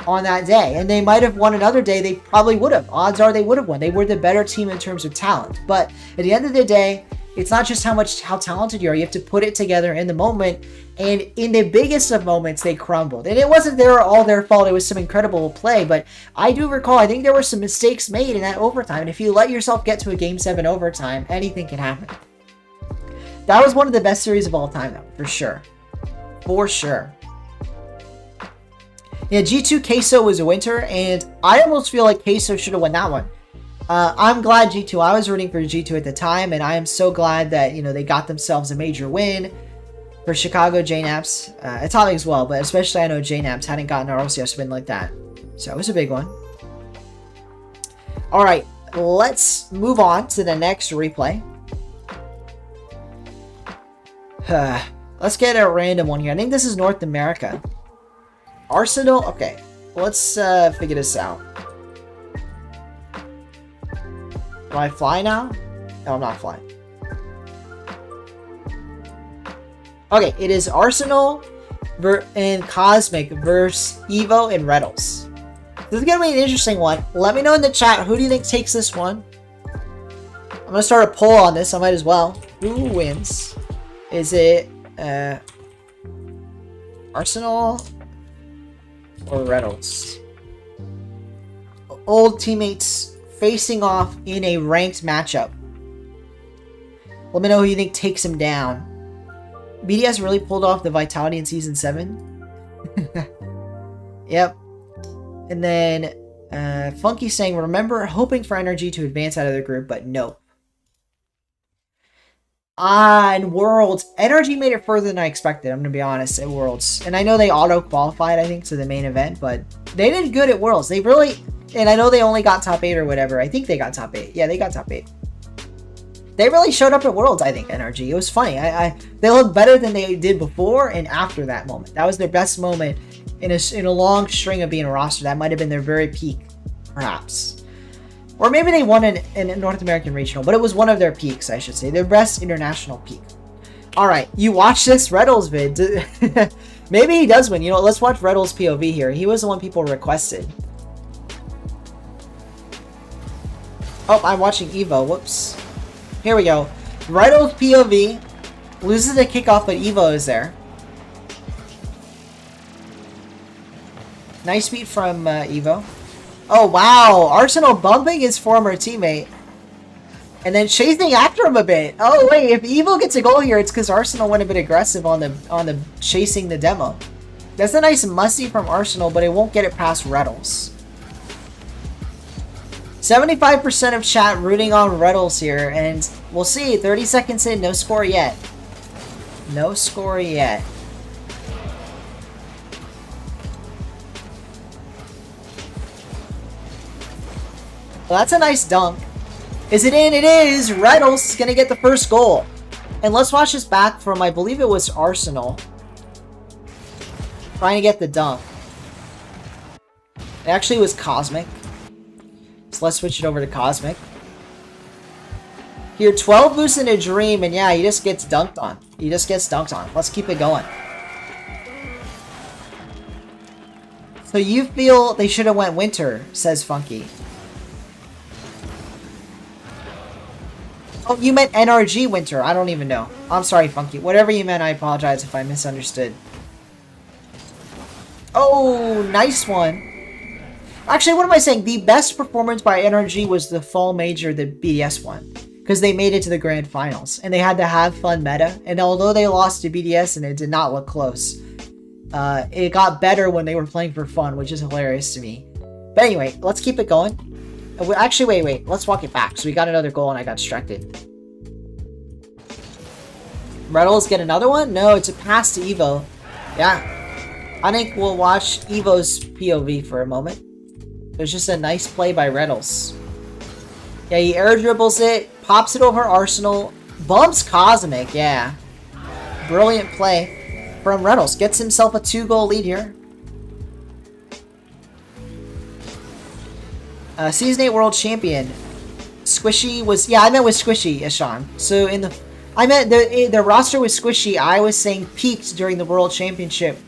on that day. And they might have won another day. They probably would have. Odds are they would have won. They were the better team in terms of talent. But at the end of the day, it's not just how talented you are. You have to put it together in the moment. And in the biggest of moments, they crumbled. And it wasn't all their fault. It was some incredible play. But I do recall, I think there were some mistakes made in that overtime. And if you let yourself get to a Game 7 overtime, anything can happen. That was one of the best series of all time, though, for sure. For sure. Yeah, G2 Queso was a winter, and I almost feel like Queso should have won that one. I'm glad G2. I was rooting for G2 at the time, and I am so glad that, you know, they got themselves a major win. For Chicago, JNAPS, Atomic as well, but especially I know JNAPS hadn't gotten an RLCS win like that. So it was a big one. Alright, let's move on to the next replay. Let's get a random one here. I think this is North America. Arsenal? Okay, let's figure this out. Do I fly now? No, I'm not flying. Okay, it is Arsenal and Cosmic versus Evo and Reynolds. This is going to be an interesting one. Let me know in the chat, who do you think takes this one? I'm going to start a poll on this. I might as well. Who wins? Is it Arsenal or Reynolds? Old teammates facing off in a ranked matchup. Let me know who you think takes him down. BDS really pulled off the Vitality in Season 7. Yep. And then Funky saying, remember hoping for NRG to advance out of the group, but nope. In Worlds, NRG made it further than I expected, I'm going to be honest, at Worlds. And I know they auto-qualified, I think, to the main event, but they did good at Worlds. They really, and I know they only got top 8 or whatever. I think they got top 8. Yeah, they got top 8. They really showed up at Worlds, I think, NRG. It was funny. They looked better than they did before and after that moment. That was their best moment in a long string of being a roster. That might have been their very peak, perhaps. Or maybe they won in North American Regional, but it was one of their peaks, I should say. Their best international peak. Alright, you watch this Reddles vid. Maybe he does win. You know, let's watch Reddles POV here. He was the one people requested. Oh, I'm watching Evo. Whoops. Here we go. Reddles POV. Loses the kickoff, but Evo is there. Nice beat from Evo. Oh, wow. Arsenal bumping his former teammate. And then chasing after him a bit. Oh, wait. If Evo gets a goal here, it's because Arsenal went a bit aggressive on the chasing the demo. That's a nice musty from Arsenal, but it won't get it past Reddles. 75% of chat rooting on Reddles here, and we'll see. 30 seconds in, no score yet. No score yet. Well, that's a nice dunk. Is it in? It is! Reddles is going to get the first goal. And let's watch this back from, I believe it was Arsenal. Trying to get the dunk. It actually was Cosmic. So let's switch it over to Cosmic. Here, 12 boosts in a dream, and yeah, he just gets dunked on. He just gets dunked on. Let's keep it going. So you feel they should have went Winter, says Funky. Oh, you meant NRG Winter. I don't even know. I'm sorry, Funky. Whatever you meant, I apologize if I misunderstood. Oh, nice one. Actually, what am I saying? The best performance by NRG was the fall major that BDS won. Because they made it to the grand finals. And they had to have fun meta. And although they lost to BDS and it did not look close, it got better when they were playing for fun, which is hilarious to me. But anyway, let's keep it going. Actually, wait. Let's walk it back. So we got another goal and I got distracted. Reynolds get another one? No, it's a pass to Evo. Yeah. I think we'll watch Evo's POV for a moment. There's just a nice play by Reynolds. Yeah, he air dribbles it, pops it over Arsenal, bumps Cosmic, yeah. Brilliant play from Reynolds. Gets himself a 2-goal lead here. Season 8 World Champion. Squishy was... Yeah, I meant with Squishy, Ishan. So in the... I meant the roster was Squishy. I was saying peaked during the World Championship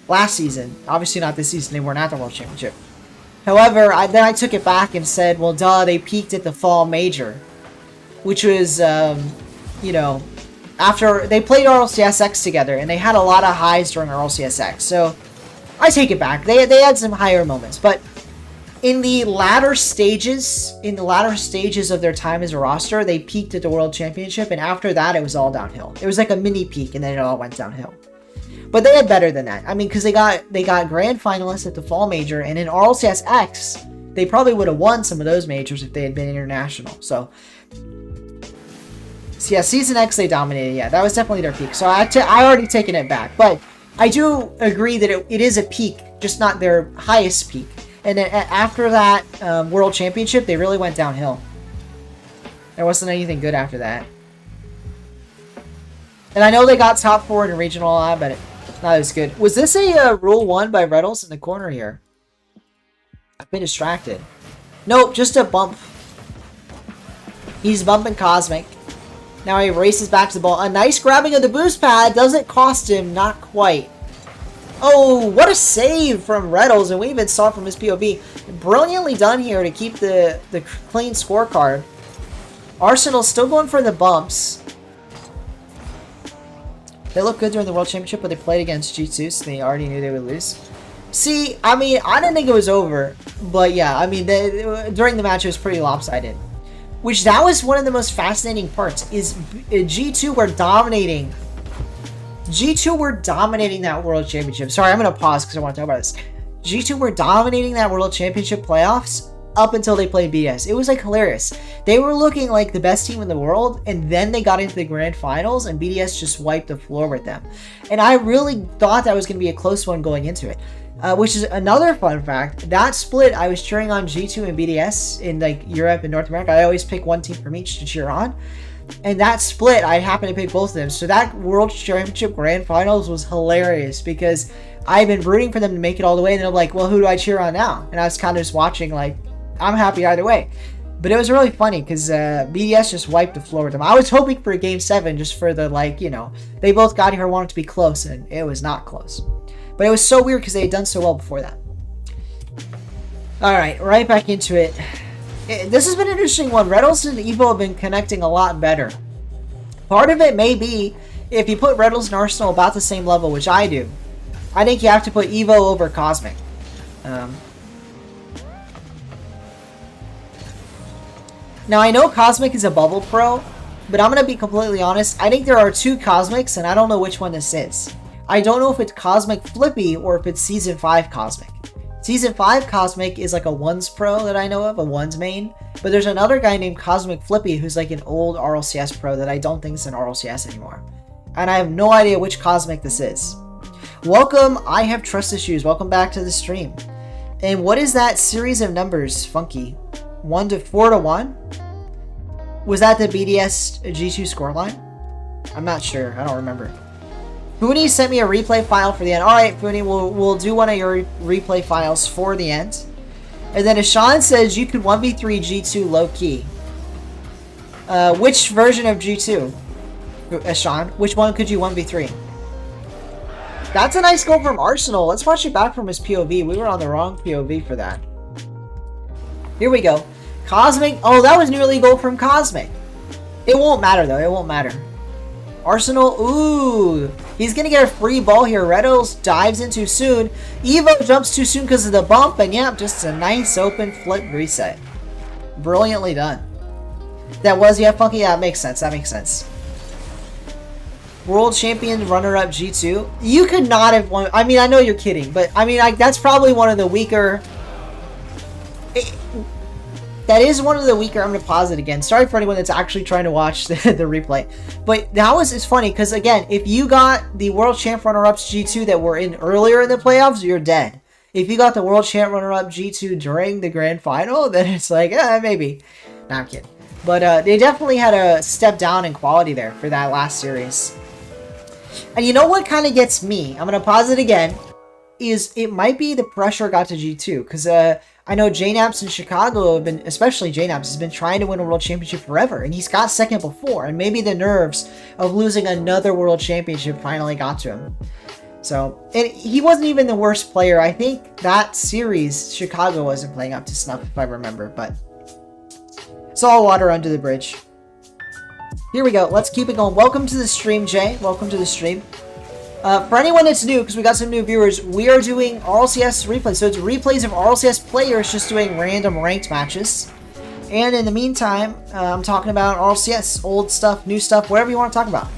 last season. Obviously not this season. They weren't at the World Championship. However, then I took it back and said, well, duh, they peaked at the Fall Major, which was, you know, after they played RLCS together, and they had a lot of highs during RLCS. So I take it back. They had some higher moments, but in the latter stages of their time as a roster, they peaked at the World Championship, and after that, it was all downhill. It was like a mini peak, and then it all went downhill. But they had better than that. I mean, because they got grand finalists at the Fall Major, and in RLCS, they probably would have won some of those majors if they had been international. So yeah, Season X, they dominated. Yeah, that was definitely their peak. So I already taken it back. But I do agree that it is a peak, just not their highest peak. And then after that World Championship, they really went downhill. There wasn't anything good after that. And I know they got top 4 in regional a lot, but not as good. Was this a Rule 1 by Reddles in the corner here? I've been distracted. Nope, just a bump. He's bumping Cosmic. Now he races back to the ball. A nice grabbing of the boost pad. Doesn't cost him. Not quite. Oh, what a save from Reddles. And we even saw from his POV. Brilliantly done here to keep the clean scorecard. Arsenal still going for the bumps. They looked good during the World Championship, but they played against G2, so they already knew they would lose. See, I mean, I didn't think it was over. But yeah, I mean, during the match, it was pretty lopsided. Which, that was one of the most fascinating parts, is G2 were dominating. G2 were dominating that World Championship. Sorry, I'm going to pause because I want to talk about this. G2 were dominating that World Championship playoffs up until they played BDS. It was, like, hilarious. They were looking like the best team in the world, and then they got into the Grand Finals, and BDS just wiped the floor with them. And I really thought that was going to be a close one going into it. Which is another fun fact. That split, I was cheering on G2 and BDS in like Europe and North America. I always pick one team from each to cheer on. And that split, I happened to pick both of them. So that World Championship Grand Finals was hilarious because I've been rooting for them to make it all the way. And then I'm like, well, who do I cheer on now? And I was kind of just watching like, I'm happy either way. But it was really funny because BDS just wiped the floor with them. I was hoping for a Game 7 just for the, like, you know, they both got here, wanted to be close, and it was not close. But it was so weird because they had done so well before that. Alright, right back into it. This has been an interesting one. Reddles and Evo have been connecting a lot better. Part of it may be if you put Reddles and Arsenal about the same level, which I do. I think you have to put Evo over Cosmic. Now, I know Cosmic is a bubble pro, but I'm going to be completely honest. I think there are 2 Cosmics, and I don't know which one this is. I don't know if it's Cosmic Flippy or if it's Season 5 Cosmic. Season 5 Cosmic is like a 1s pro that I know of, a 1s main. But there's another guy named Cosmic Flippy who's like an old RLCS pro that I don't think is an RLCS anymore. And I have no idea which Cosmic this is. Welcome, I have trust issues. Welcome back to the stream. And what is that series of numbers, Funky? 1 to 4 to 1? Was that the BDS G2 scoreline? I'm not sure. I don't remember. Fooney sent me a replay file for the end. Alright, Fooney, we'll do one of your replay files for the end. And then Ashan says you could 1v3 G2 low-key. Which version of G2? Ashan, which one could you 1v3? That's a nice goal from Arsenal. Let's watch it back from his POV. We were on the wrong POV for that. Here we go. Cosmic. Oh, that was nearly a goal from Cosmic. It won't matter, though. It won't matter. Arsenal. Ooh. He's going to get a free ball here. Reddles dives in too soon. Evo jumps too soon because of the bump. And yeah, just a nice open flip reset. Brilliantly done. That was, yeah, Funky. Yeah, that makes sense. That makes sense. World champion runner-up G2. You could not have won. I mean, I know you're kidding. But, I mean, that's probably one of the weaker... That is one of the weaker. I'm going to pause it again. Sorry for anyone that's actually trying to watch the replay. But that was, it's funny because, again, if you got the World Champ Runner-Ups G2 that were in earlier in the playoffs, you're dead. If you got the World Champ Runner-Up G2 during the Grand Final, then it's like, maybe. Nah, I'm kidding. But they definitely had a step down in quality there for that last series. And you know what kind of gets me? I'm going to pause it again. Is it might be the pressure got to G2. Because, I know JNaps in Chicago have been, especially JNaps, has been trying to win a world championship forever, and he's got second before, and maybe the nerves of losing another world championship finally got to him. So, and he wasn't even the worst player. I think that series, Chicago wasn't playing up to snuff, if I remember, but it's all water under the bridge. Here we go. Let's keep it going. Welcome to the stream, Jay. Welcome to the stream. For anyone that's new, because we got some new viewers, we are doing RLCS replays. So it's replays of RLCS players just doing random ranked matches. And in the meantime, I'm talking about RLCS, old stuff, new stuff, whatever you want to talk about.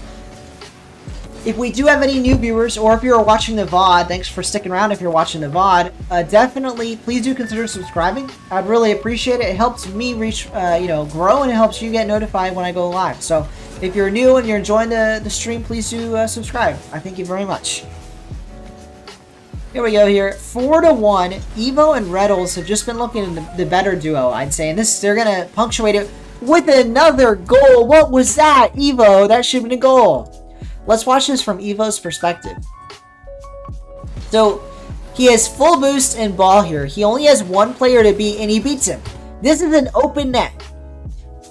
If we do have any new viewers, or if you're watching the VOD, thanks for sticking around if you're watching the VOD, definitely, please do consider subscribing. I'd really appreciate it. It helps me reach, grow, and it helps you get notified when I go live. So, if you're new and you're enjoying the stream, please do subscribe. I thank you very much. Here we go here. 4-1. Evo and Reddles have just been looking the better duo, I'd say. And they're going to punctuate it with another goal. What was that, Evo? That should have been a goal. Let's watch this from Evo's perspective. So, he has full boost and ball here. He only has one player to beat, and he beats him. This is an open net.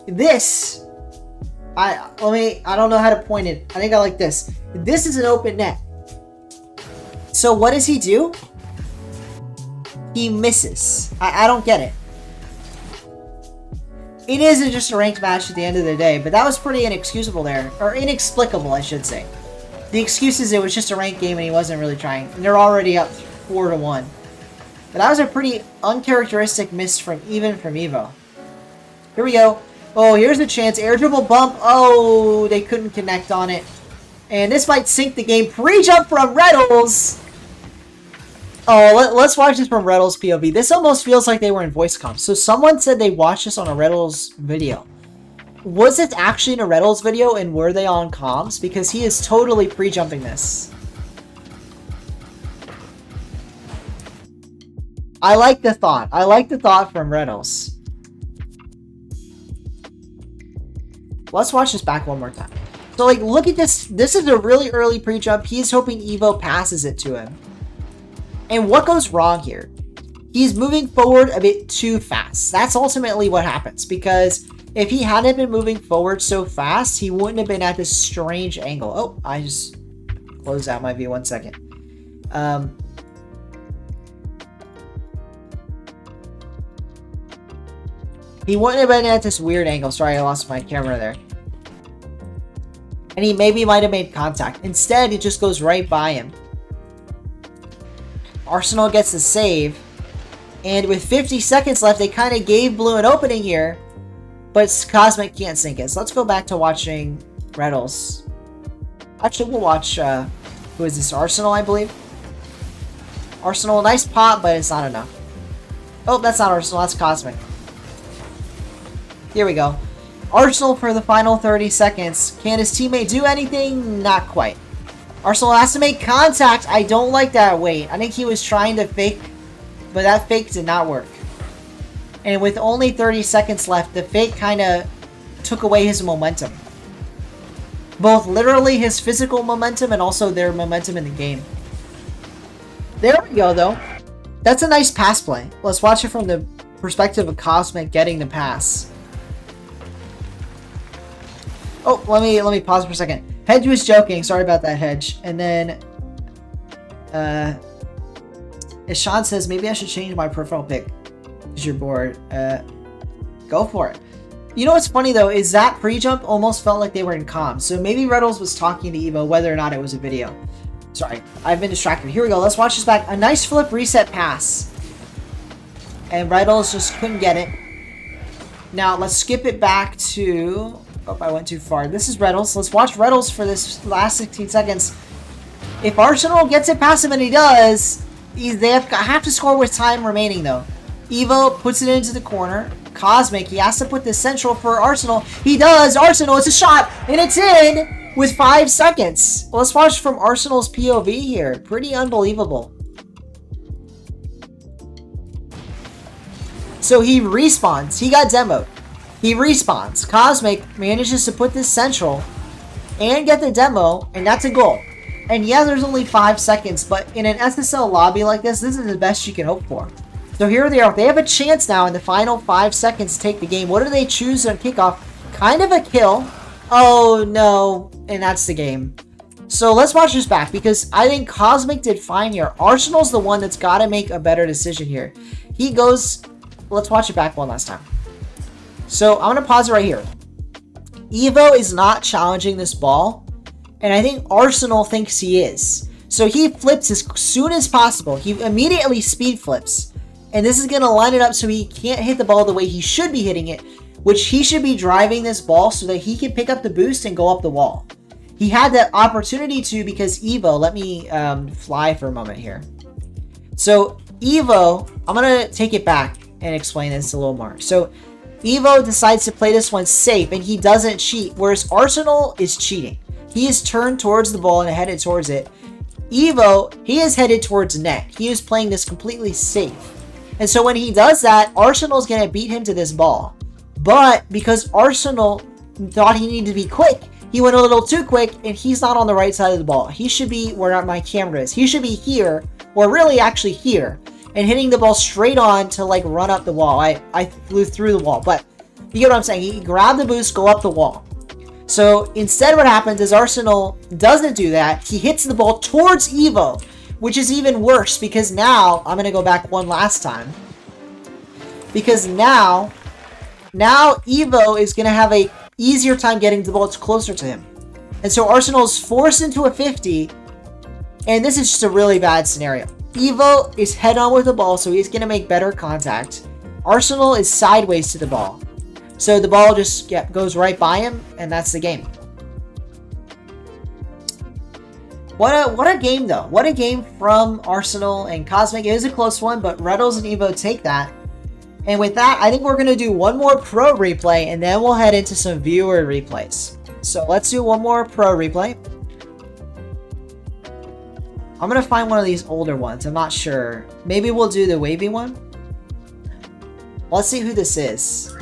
This, I don't know how to point it. I think I like this. This is an open net. So what does he do? He misses. I don't get it. It isn't just a ranked match at the end of the day, but that was pretty inexcusable there. Or inexplicable, I should say. The excuse is it was just a ranked game and he wasn't really trying. And they're already up 4-1. But that was a pretty uncharacteristic miss from Evo. Here we go. Oh, here's a chance. Air dribble bump. Oh, they couldn't connect on it. And this might sink the game. Pre-jump from Reddles. Oh, let's watch this from Reddles' POV. This almost feels like they were in voice comp. So someone said they watched this on a Reddles video. Was it actually in a Reddles video and were they on comms? Because he is totally pre-jumping this. I like the thought. I like the thought from Reddles. Let's watch this back one more time. So, like, look at this. This is a really early pre-jump. He's hoping Evo passes it to him. And what goes wrong here? He's moving forward a bit too fast. That's ultimately what happens. Because if he hadn't been moving forward so fast, he wouldn't have been at this strange angle. Oh, I just closed out my view 1 second. He wouldn't have been at this weird angle. Sorry, I lost my camera there. And he maybe might have made contact. Instead, it just goes right by him. Arsenal gets the save. And with 50 seconds left, they kind of gave Blue an opening here. But Cosmic can't sink it. So let's go back to watching Reddles. Actually, we'll watch, who is this? Arsenal, I believe. Arsenal, nice pop, but it's not enough. Oh, that's not Arsenal, that's Cosmic. Here we go. Arsenal for the final 30 seconds. Can his teammate do anything? Not quite. Arsenal has to make contact. I don't like that wait. I think he was trying to fake, but that fake did not work. And with only 30 seconds left, the fake kind of took away his momentum. Both literally his physical momentum and also their momentum in the game. There we go, though. That's a nice pass play. Let's watch it from the perspective of Cosmic getting the pass. Oh, let me pause for a second. Hedge was joking. Sorry about that, Hedge. And then, as Sean says, maybe I should change my profile pic because you're bored. Go for it. You know what's funny, though, is that pre-jump almost felt like they were in comms. So maybe Reddles was talking to Evo, whether or not it was a video. Sorry, I've been distracted. Here we go. Let's watch this back. A nice flip reset pass. And Reddles just couldn't get it. Now, let's skip it back to... Oh, I went too far. This is Reddles. Let's watch Reddles for this last 16 seconds. If Arsenal gets it past him, and he does, they have to score with time remaining, though. Evo puts it into the corner. Cosmic, he has to put this central for Arsenal. He does! Arsenal, it's a shot! And it's in with 5 seconds. Let's watch from Arsenal's POV here. Pretty unbelievable. So he respawns. He got demoed. He respawns. Cosmic manages to put this central and get the demo, and that's a goal. And yeah, there's only 5 seconds, but in an SSL lobby like this is the best you can hope for. So here they are. They have a chance now in the final 5 seconds to take the game. What do they choose on kickoff? Kind of a kill. Oh, no. And that's the game. So let's watch this back because I think Cosmic did fine here. Arsenal's the one that's got to make a better decision here. He goes... Let's watch it back one last time. So I'm going to pause it right here. Evo is not challenging this ball. And I think Arsenal thinks he is. So he flips as soon as possible. He immediately speed flips. And this is going to line it up so he can't hit the ball the way he should be hitting it. Which he should be driving this ball so that he can pick up the boost and go up the wall. He had that opportunity to because Evo, let me fly for a moment here. So Evo, I'm going to take it back and explain this a little more. So Evo decides to play this one safe and he doesn't cheat, whereas Arsenal is cheating. He is turned towards the ball and headed towards it. Evo, he is headed towards net. He is playing this completely safe. And so when he does that, Arsenal's going to beat him to this ball. But because Arsenal thought he needed to be quick, he went a little too quick, and he's not on the right side of the ball. He should be where my camera is. He should be here, or really actually here, and hitting the ball straight on to, like, run up the wall. I flew through the wall, but you get what I'm saying. He grabbed the boost, go up the wall. So instead what happens is Arsenal doesn't do that. He hits the ball towards Evo, which is even worse because now, I'm going to go back one last time. Because now Evo is going to have a easier time getting the ball closer to him. And so Arsenal's forced into a 50, and this is just a really bad scenario. Evo is head on with the ball, so he's going to make better contact. Arsenal is sideways to the ball. So the ball just goes right by him, and that's the game. What a game, though. What a game from Arsenal and Cosmic. It is a close one, but Reddles and Evo take that. And with that, I think we're going to do one more pro replay, and then we'll head into some viewer replays. So let's do one more pro replay. I'm going to find one of these older ones. I'm not sure. Maybe we'll do the wavy one. Let's see who this is.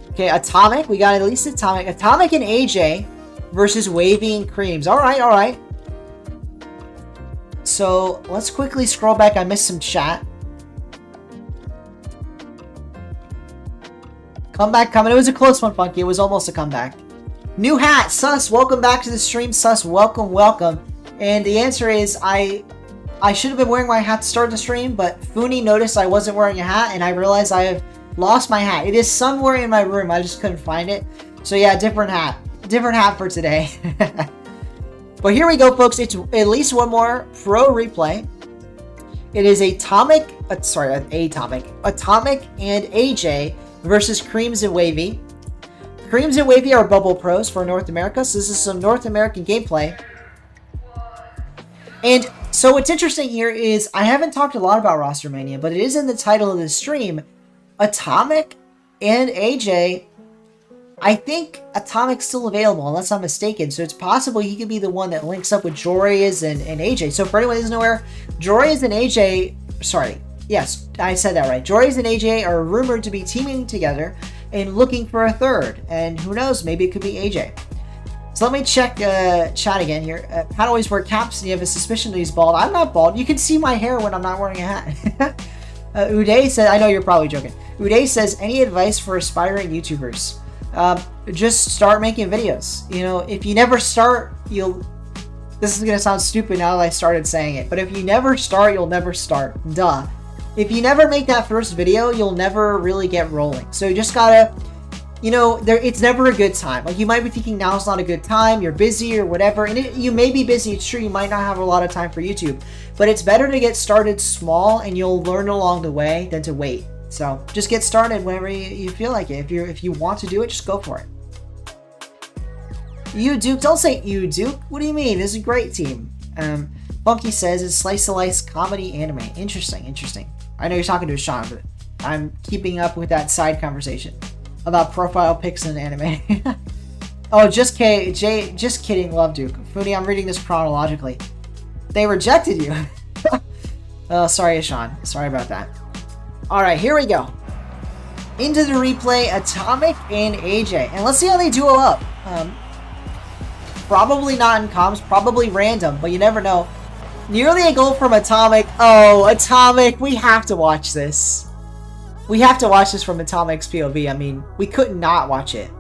Okay, Atomic. We got at least Atomic. Atomic and AJ versus Wavy and Creams. All right, all right. So let's quickly scroll back. I missed some chat. Comeback coming. It was a close one, Funky. It was almost a comeback. New hat. Sus, welcome back to the stream. Sus, welcome, welcome. And the answer is I should have been wearing my hat to start the stream, but Funi noticed I wasn't wearing a hat, and I realized I have lost my hat. It is somewhere in my room. I just couldn't find it. So yeah, different hat. Different hat for today. But here we go, folks. It's at least one more pro replay. It is Atomic and AJ versus Creams and Wavy. Creams and Wavy are Bubble Pros for North America, so this is some North American gameplay. And so what's interesting here is I haven't talked a lot about Rostermania, but it is in the title of the stream. Atomic and AJ, I think Atomic's still available, unless I'm mistaken. So it's possible he could be the one that links up with Joriz and AJ. So for anyone who doesn't know where, Joriz and AJ, sorry, yes, I said that right. Joriz and AJ are rumored to be teaming together and looking for a third. And who knows, maybe it could be AJ. So let me check chat again here. Pat always wear caps and you have a suspicion that he's bald. I'm not bald. You can see my hair when I'm not wearing a hat. Uday said, I know you're probably joking. Uday says, any advice for aspiring YouTubers? Just start making videos. You know, if you never start, this is going to sound stupid now that I started saying it, but if you never start, you'll never start. Duh. If you never make that first video, you'll never really get rolling. So you just gotta, you know, it's never a good time. Like, you might be thinking now's not a good time, you're busy or whatever, and you may be busy, it's true, you might not have a lot of time for YouTube, but it's better to get started small and you'll learn along the way than to wait. So just get started whenever you feel like it. If you want to do it, just go for it. You Duke, don't say you Duke. What do you mean? This is a great team. Funky says it's slice of life comedy anime. Interesting, interesting. I know you're talking to Sean, but I'm keeping up with that side conversation about profile pics in anime. Oh, just kidding, Love Duke. Funi, I'm reading this chronologically. They rejected you. Oh, sorry, Sean. Sorry about that. Alright, here we go. Into the replay, Atomic and AJ. And let's see how they duo up. Probably not in comms, probably random, but you never know. Nearly a goal from Atomic. Oh, Atomic, we have to watch this. We have to watch this from Atomic's POV. I mean, we couldn't not watch it.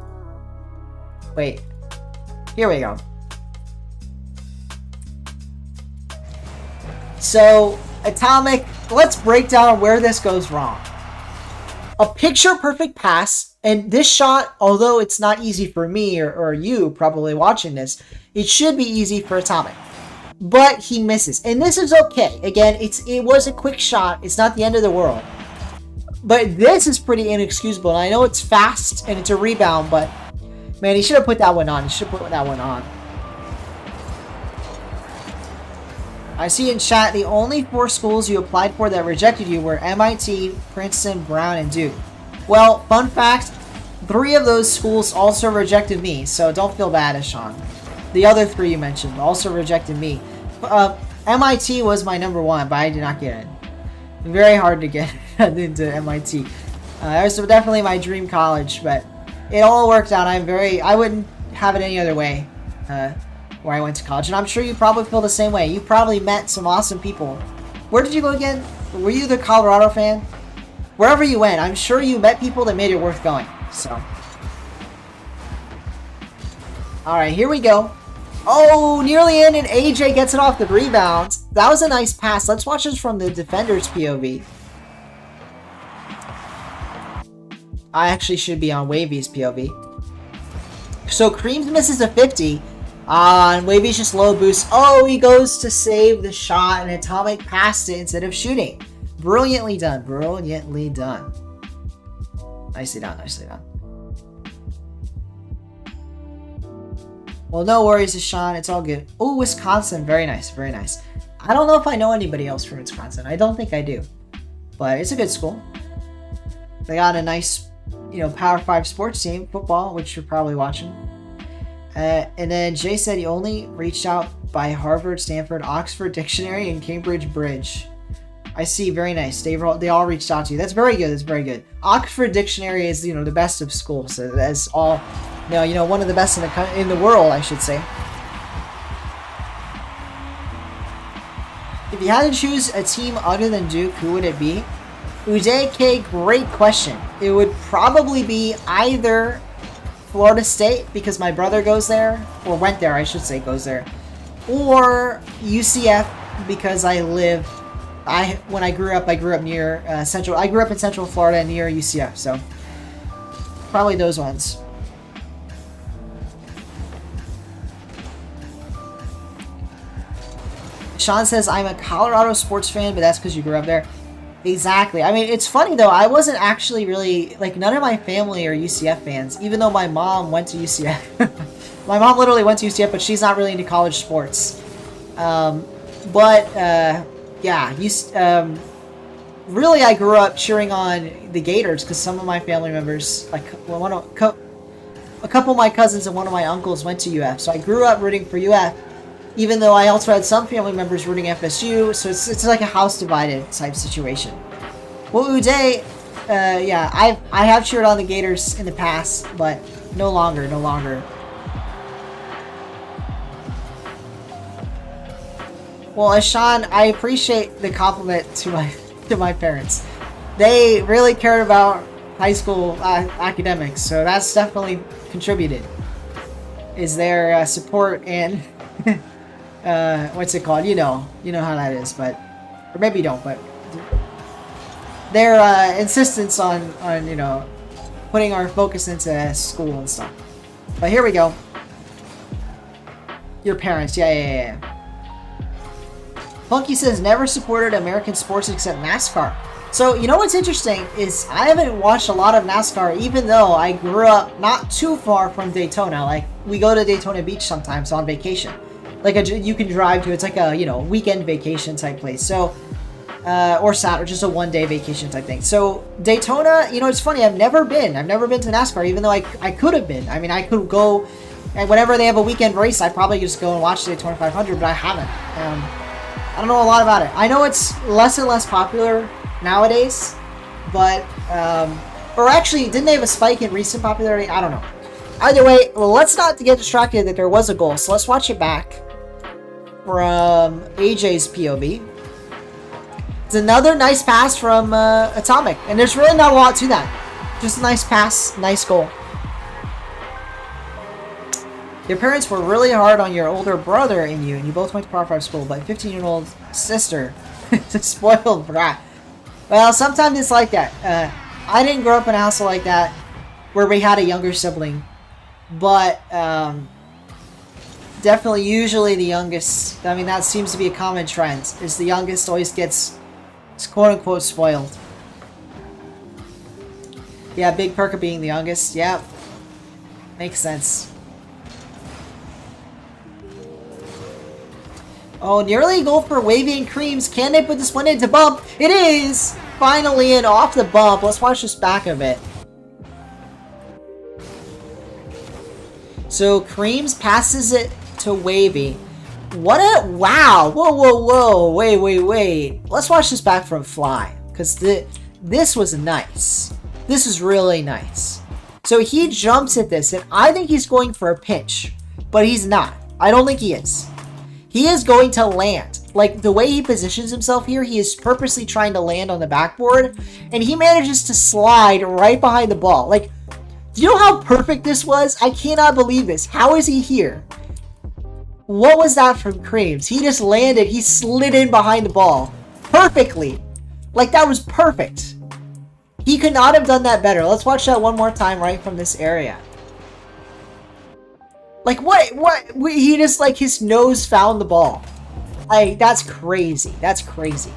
Wait. Here we go. So, Atomic, let's break down where this goes wrong. A picture-perfect pass, and this shot, although it's not easy for me or you probably watching this, it should be easy for Atomic. But he misses, and this is okay. Again, it was a quick shot. It's not the end of the world. But this is pretty inexcusable, and I know it's fast, and it's a rebound, but man, he should have put that one on. He should have put that one on. I see in chat, the only 4 schools you applied for that rejected you were MIT, Princeton, Brown, and Duke. Well, fun fact, 3 of those schools also rejected me, so don't feel bad, Ashan. The other 3 you mentioned also rejected me. MIT was my number 1, but I did not get it. Very hard to get into MIT. It was definitely my dream college, but it all worked out. I wouldn't have it any other way. Where I went to college, and I'm sure you probably feel the same way. You probably met some awesome people. Where did you go again? Were you the Colorado fan? Wherever you went, I'm sure you met people that made it worth going. So, all right, here we go. Oh, nearly in, and AJ gets it off the rebound. That was a nice pass. Let's watch this from the defender's POV. I actually should be on Wavy's POV. So Creams misses a 50. And Wavy's just low boost. Oh, he goes to save the shot, and Atomic passed it instead of shooting. Brilliantly done. Brilliantly done. Nicely done. Nicely done. Well, no worries, Sean. It's all good. Oh, Wisconsin. Very nice. Very nice. I don't know if I know anybody else from Wisconsin. I don't think I do. But it's a good school. They got a nice, Power 5 sports team, football, which you're probably watching. And then Jay said he only reached out by Harvard, Stanford, Oxford Dictionary, and Cambridge Bridge. I see. Very nice. They all reached out to you. That's very good. That's very good. Oxford Dictionary is, the best of schools. So that's all, one of the best in the world, I should say. If you had to choose a team other than Duke, who would it be? Uday K, great question. It would probably be either Florida State, because my brother goes there, or went there, I should say, goes there, or UCF, because when I grew up near I grew up in Central Florida near UCF, so probably those ones. Sean says, I'm a Colorado sports fan, but that's because you grew up there. Exactly. I mean, it's funny though, I wasn't actually really, none of my family are UCF fans, even though my mom went to UCF. My mom literally went to UCF, but she's not really into college sports. Really I grew up cheering on the Gators because some of my family members, a couple of my cousins and one of my uncles went to UF, so I grew up rooting for UF. Even though I also had some family members rooting FSU, so it's like a house divided type situation. Well, Uday, I have cheered on the Gators in the past, but no longer. Well, Ashan, I appreciate the compliment to my parents. They really cared about high school academics, so that's definitely contributed. Is their support and what's it called? You know how that is, or maybe you don't, but their insistence on putting our focus into school and stuff. But here we go. Your parents, yeah. Funky says never supported American sports except NASCAR. So what's interesting is I haven't watched a lot of NASCAR, even though I grew up not too far from Daytona. Like we go to Daytona Beach sometimes on vacation. You can drive to, it's like a, weekend vacation type place. So, or Saturday, just a one-day vacation type thing. So, Daytona, it's funny, I've never been to NASCAR, even though I could have been. I mean, I could go, and whenever they have a weekend race, I'd probably just go and watch the Daytona 500, but I haven't. I don't know a lot about it. I know it's less and less popular nowadays, but, or actually, didn't they have a spike in recent popularity? I don't know. Either way, well, let's not get distracted that there was a goal, so let's watch it back from AJ's POV. It's another nice pass from Atomic, and there's really not a lot to that. Just a nice pass, nice goal. Your parents were really hard on your older brother and you both went to Power 5 school, but 15-year-old sister is a spoiled brat. Well, sometimes it's like that. I didn't grow up in a household like that where we had a younger sibling, but definitely usually the youngest, I mean, that seems to be a common trend, is the youngest always gets quote-unquote spoiled. Yeah, big perk of being the youngest. Yeah, makes sense. Oh, nearly goal for Wavy and Creams. Can they put this one into bump? It is! Finally in off the bump. Let's watch this back of it. So Creams passes it to Wavy. What a... Wow! Whoa, whoa, whoa. Wait. Let's watch this back from Fly. Because this was nice. This is really nice. So he jumps at this, and I think he's going for a pinch. But he's not. I don't think he is. He is going to land. Like, the way he positions himself here, he is purposely trying to land on the backboard, and he manages to slide right behind the ball. Like, do you know how perfect this was? I cannot believe this. How is he here? What was that from Creams? He just landed. He slid in behind the ball. Perfectly. Like, that was perfect. He could not have done that better. Let's watch that one more time right from this area. Like, what? He just, like, his nose found the ball. Like, that's crazy. That's crazy.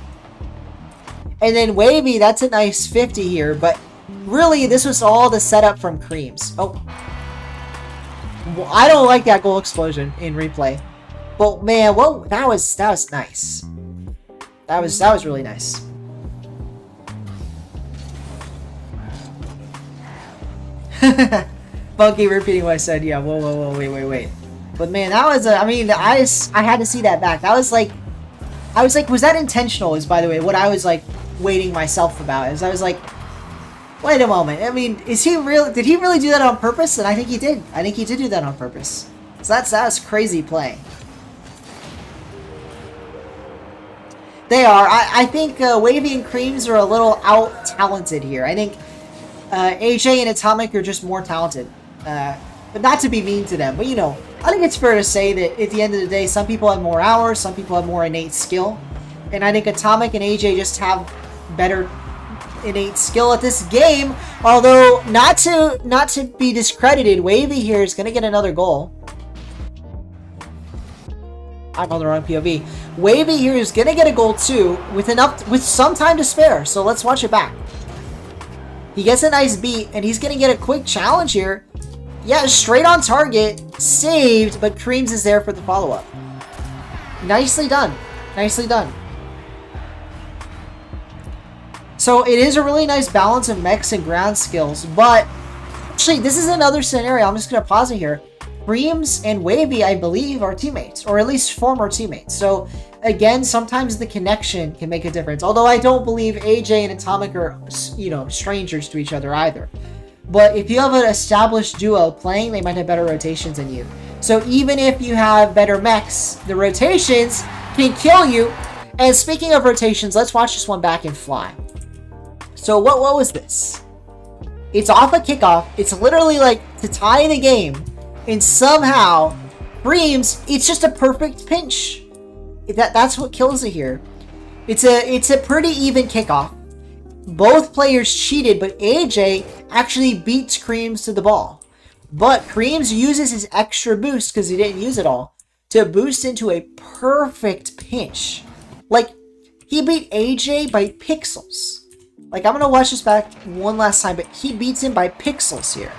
And then Wavy, that's a nice 50 here, but really, this was all the setup from Creams. Oh. Well, I don't like that goal explosion in replay. But, man, whoa, that was nice. That was really nice. Funky repeating what I said. Yeah, whoa, wait. But man, that was I mean, I had to see that back. I was like, was that intentional? Is, by the way, what I was like waiting myself about. Is I was like, wait a moment. I mean, did he really do that on purpose? And I think he did. I think he did do that on purpose. So that's crazy play. They are. I think Wavy and Creams are a little out-talented here. I think AJ and Atomic are just more talented. But not to be mean to them. But, you know, I think it's fair to say that at the end of the day, some people have more hours, some people have more innate skill. And I think Atomic and AJ just have better innate skill at this game. Although, not to be discredited, Wavy here is going to get another goal. I'm on the wrong POV. Wavy here is going to get a goal too, with some time to spare. So let's watch it back. He gets a nice beat, and he's going to get a quick challenge here. Yeah, straight on target, saved, but Creams is there for the follow-up. Nicely done. Nicely done. So it is a really nice balance of mechs and ground skills, but actually, this is another scenario. I'm just going to pause it here. Creams and Wavy, I believe, are teammates, or at least former teammates. So again, sometimes the connection can make a difference. Although I don't believe AJ and Atomic are, you know, strangers to each other either. But if you have an established duo playing, they might have better rotations than you. So even if you have better mechs, the rotations can kill you. And speaking of rotations, let's watch this one back in Fly. So what was this? It's off a kickoff. It's literally like to tie the game. And somehow, Creams, it's just a perfect pinch. That's what kills it here. It's a pretty even kickoff. Both players cheated, but AJ actually beats Creams to the ball. But Creams uses his extra boost, because he didn't use it all, to boost into a perfect pinch. Like, he beat AJ by pixels. Like, I'm going to watch this back one last time, but he beats him by pixels here.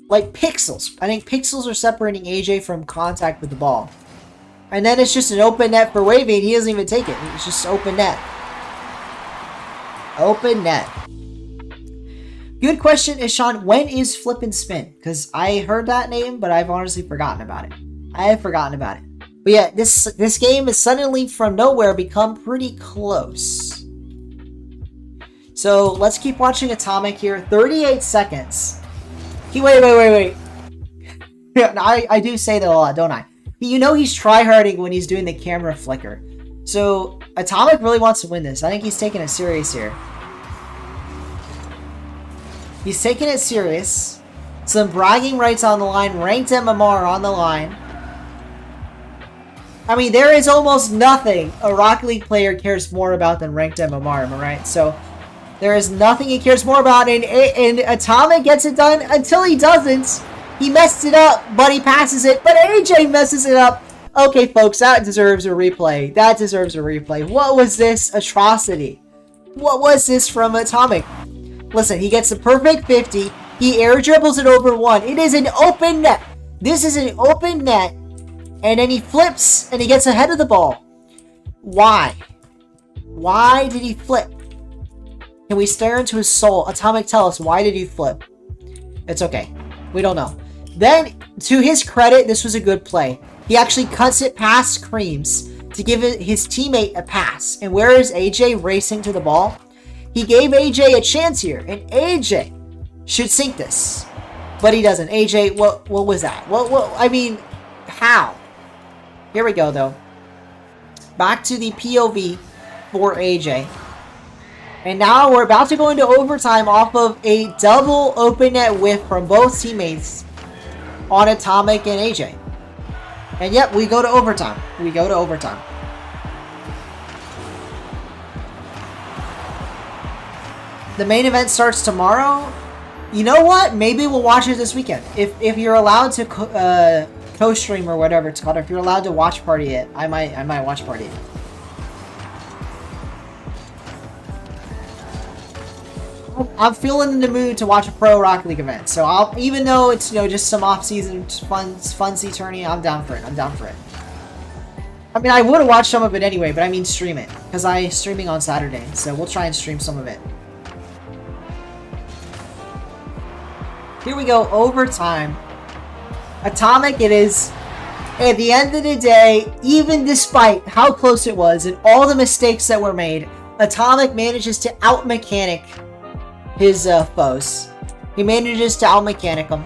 Like, pixels. I think pixels are separating AJ from contact with the ball. And then it's just an open net for Wavy, and he doesn't even take it. It's just open net. Open net. Good question, Ishan. When is Flip and Spin? Because I heard that name, but I've honestly forgotten about it. I have forgotten about it. But yeah, this game has suddenly, from nowhere, become pretty close. So let's keep watching Atomic here. 38 seconds. Wait. Yeah, I do say that a lot, don't I? You know he's tryharding when he's doing the camera flicker. So, Atomic really wants to win this. I think he's taking it serious here. He's taking it serious. Some bragging rights on the line. Ranked MMR on the line. I mean, there is almost nothing a Rocket League player cares more about than ranked MMR, am I right? So, there is nothing he cares more about, and Atomic gets it done until he doesn't. He messed it up, but he passes it, but AJ messes it up. Okay, folks, that deserves a replay. That deserves a replay. What was this atrocity? What was this from Atomic? Listen, he gets the perfect 50. He air dribbles it over one. It is an open net. This is an open net. And then he flips, and he gets ahead of the ball. Why? Why did he flip? Can we stare into his soul? Atomic, tell us, why did he flip? It's okay. We don't know. Then, to his credit, this was a good play. He actually cuts it past Creams to give his teammate a pass. And where is AJ racing to the ball? He gave AJ a chance here, and AJ should sink this. But he doesn't. AJ, what was that? I mean, how? Here we go, though. Back to the POV for AJ. And now we're about to go into overtime off of a double open net whiff from both teammates on Atomic and AJ. And yep, we go to overtime. We go to overtime. The main event starts tomorrow. You know what? Maybe we'll watch it this weekend. If you're allowed to co-stream or whatever it's called, if you're allowed to watch party it, I might watch party it. I'm feeling in the mood to watch a pro Rocket League event, so I'll, even though it's, you know, just some off-season funsy tourney, I'm down for it. I'm down for it. I mean, I would have watched some of it anyway, but I mean stream it, because I'm streaming on Saturday, so we'll try and stream some of it. Here we go, overtime. Atomic, it is. At the end of the day, even despite how close it was and all the mistakes that were made, Atomic manages to out-mechanic his foes. He manages to out-mechanic them.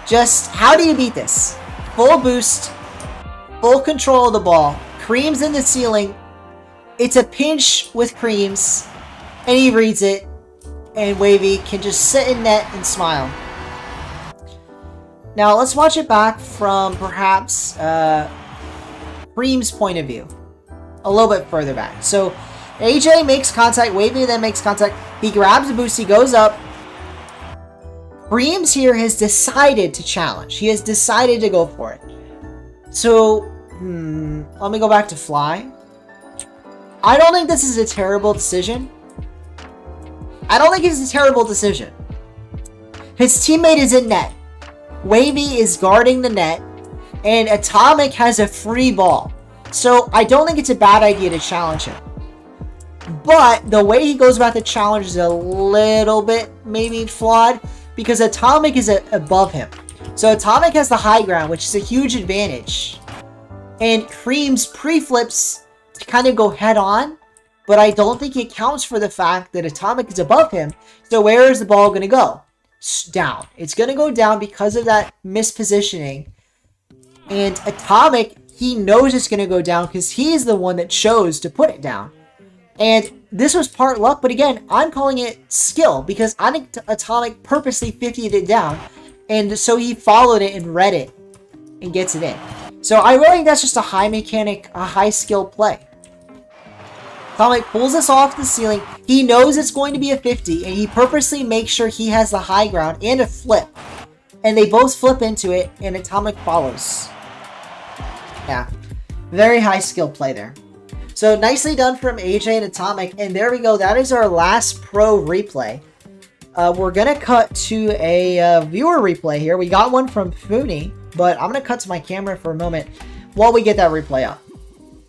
Just, how do you beat this? Full boost, full control of the ball, Creams in the ceiling. It's a pinch with Creams, and he reads it, and Wavy can just sit in net and smile. Now, let's watch it back from perhaps Cream's point of view. A little bit further back. So, AJ makes contact, Wavy then makes contact, he grabs the boost, he goes up. Creams here has decided to challenge. He has decided to go for it. So, let me go back to Fly. I don't think this is a terrible decision. I don't think it's a terrible decision. His teammate is in net. Wavy is guarding the net. And Atomic has a free ball. So, I don't think it's a bad idea to challenge him. But the way he goes about the challenge is a little bit maybe flawed, because Atomic is above him. So Atomic has the high ground, which is a huge advantage. And Creams pre-flips to kind of go head on, but I don't think it counts for the fact that Atomic is above him. So where is the ball going to go? Down. It's going to go down because of that mispositioning. And Atomic, he knows it's going to go down because he's the one that chose to put it down. And this was part luck, but again, I'm calling it skill, because I think Atomic purposely 50'd it down, and so he followed it and read it, and gets it in. So I really think that's just a high mechanic, a high skill play. Atomic pulls us off the ceiling, he knows it's going to be a 50, and he purposely makes sure he has the high ground and a flip. And they both flip into it, and Atomic follows. Yeah, very high skill play there. So nicely done from AJ and Atomic, and there we go. That is our last pro replay. We're gonna cut to a viewer replay here. We got one from Funi, but I'm gonna cut to my camera for a moment while we get that replay up.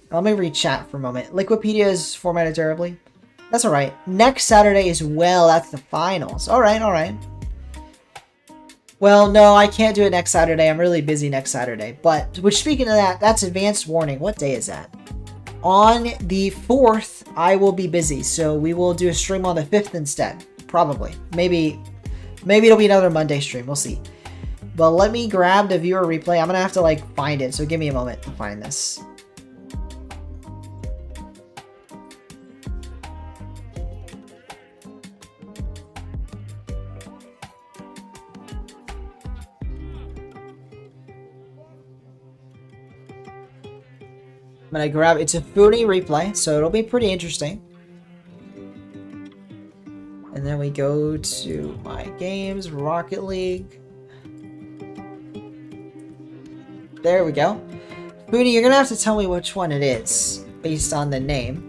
Let me read chat for a moment. Liquipedia is formatted terribly. That's all right. Next Saturday as well. That's the finals. All right, all right. Well, no, I can't do it next Saturday. I'm really busy next Saturday. But which, speaking of that, that's advanced warning. What day is that? On the 4th, I will be busy, so we will do a stream on the 5th instead. Probably. Maybe it'll be another Monday stream. We'll see. But let me grab the viewer replay. I'm going to have to, like, find it, so give me a moment to find this. I'm gonna grab, it's a Funi replay, so it'll be pretty interesting. And then we go to my games, Rocket League. There we go. Funi, you're gonna have to tell me which one it is, based on the name.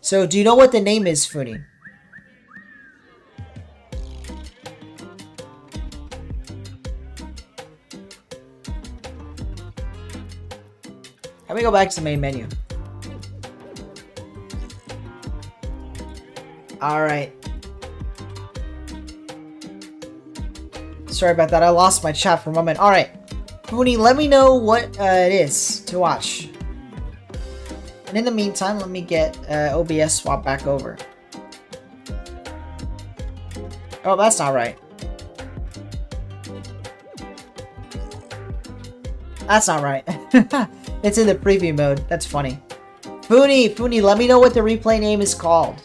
So, do you know what the name is, Funi? Let me go back to the main menu. Alright. Sorry about that, I lost my chat for a moment. Alright. Funi, let me know what it is to watch. And in the meantime, let me get OBS swap back over. Oh, that's not right. That's not right. It's in the preview mode. That's funny. Funi, let me know what the replay name is called.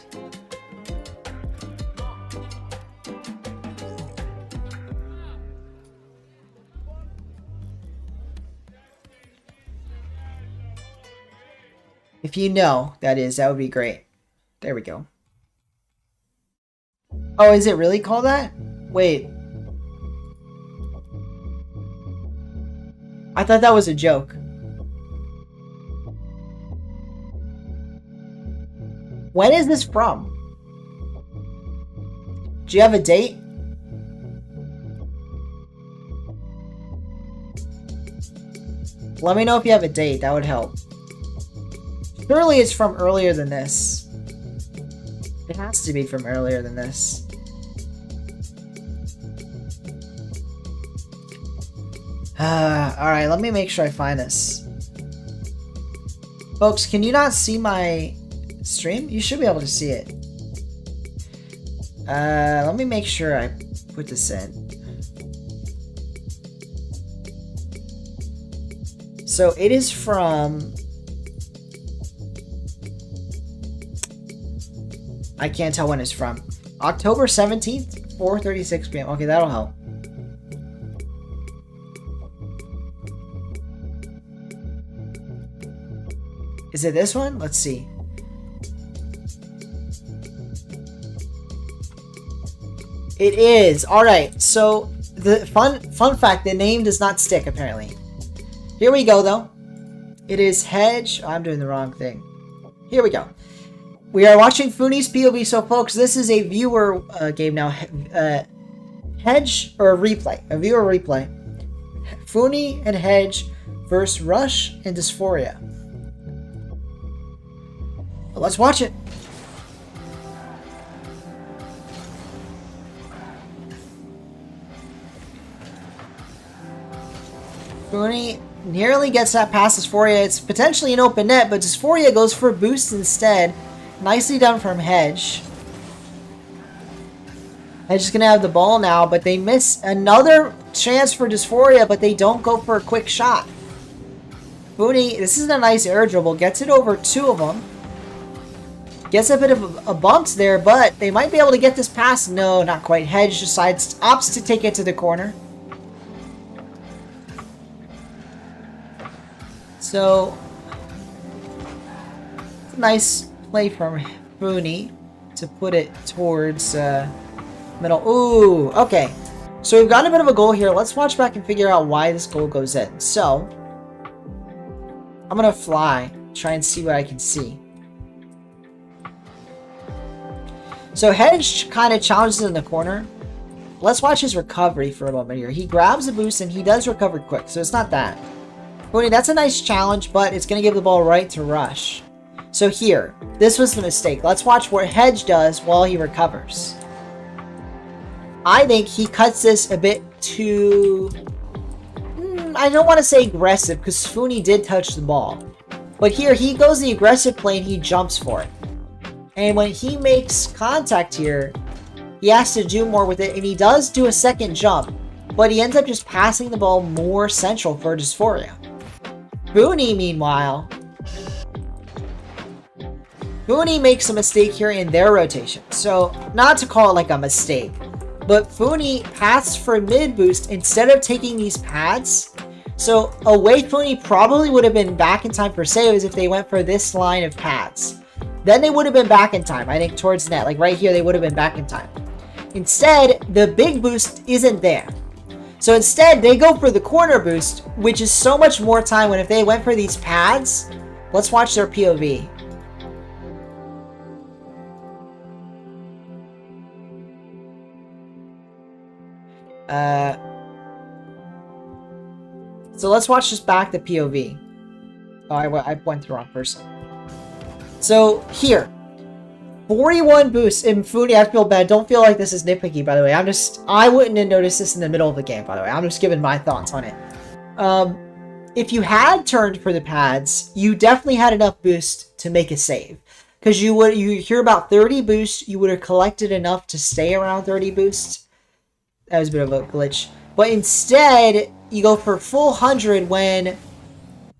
If you know, that would be great. There we go. Oh, is it really called that? Wait. I thought that was a joke. When is this from? Do you have a date? Let me know if you have a date. That would help. Surely it's from earlier than this. It has to be from earlier than this. Alright, let me make sure I find this. Folks, can you not see my stream? You should be able to see it. Let me make sure I put this in. So it is from... I can't tell when it's from. October 17th, 4:36 p.m. Okay, that'll help. Is it this one? Let's see. It is. Alright, so the fun fact, the name does not stick apparently. Here we go though. It is Hedge. Oh, I'm doing the wrong thing. Here we go. We are watching Funi's POV, so folks, this is a viewer game now. Hedge, or a replay. A viewer replay. Funi and Hedge versus Rush and Dysphoria. Well, let's watch it. Funi nearly gets that past Dysphoria. It's potentially an open net, but Dysphoria goes for a boost instead. Nicely done from Hedge. Hedge is going to have the ball now, but they miss another chance for Dysphoria, but they don't go for a quick shot. Funi, this is a nice air dribble. Gets it over two of them. Gets a bit of a bumps there, but they might be able to get this pass. No, not quite. Hedge opts to take it to the corner. So, nice play from Funi to put it towards middle. Ooh, okay. So we've got a bit of a goal here. Let's watch back and figure out why this goal goes in. So, I'm going to fly, try and see what I can see. So Hedge kind of challenges in the corner. Let's watch his recovery for a moment here. He grabs a boost and he does recover quick, so it's not that. Funi, that's a nice challenge, but it's going to give the ball right to Rush. So here, this was the mistake. Let's watch what Hedge does while he recovers. I think he cuts this a bit too... I don't want to say aggressive, because Funi did touch the ball. But here, he goes the aggressive play and he jumps for it. And when he makes contact here, he has to do more with it, and he does do a second jump. But he ends up just passing the ball more central for Dysphoria. Funi, meanwhile... Funi makes a mistake here in their rotation. So, not to call it like a mistake, but Funi passed for mid boost instead of taking these pads So away Funi probably would have been back in time for saves if they went for this line of paths. Then they would have been back in time, I think, towards net. Like right here, they would have been back in time. Instead, the big boost isn't there. So instead, they go for the corner boost, which is so much more time when if they went for these paths. Let's watch their POV. So let's watch this back the POV. Oh, I went to the wrong person. So here, 41 boosts in Funi. I feel bad. Don't feel like this is nitpicky, by the way. I wouldn't have noticed this in the middle of the game, by the way. I'm just giving my thoughts on it. If you had turned for the pads, you definitely had enough boost to make a save. Because you hear about 30 boosts, you would have collected enough to stay around 30 boosts. That was a bit of a glitch. But instead, you go for full 100 when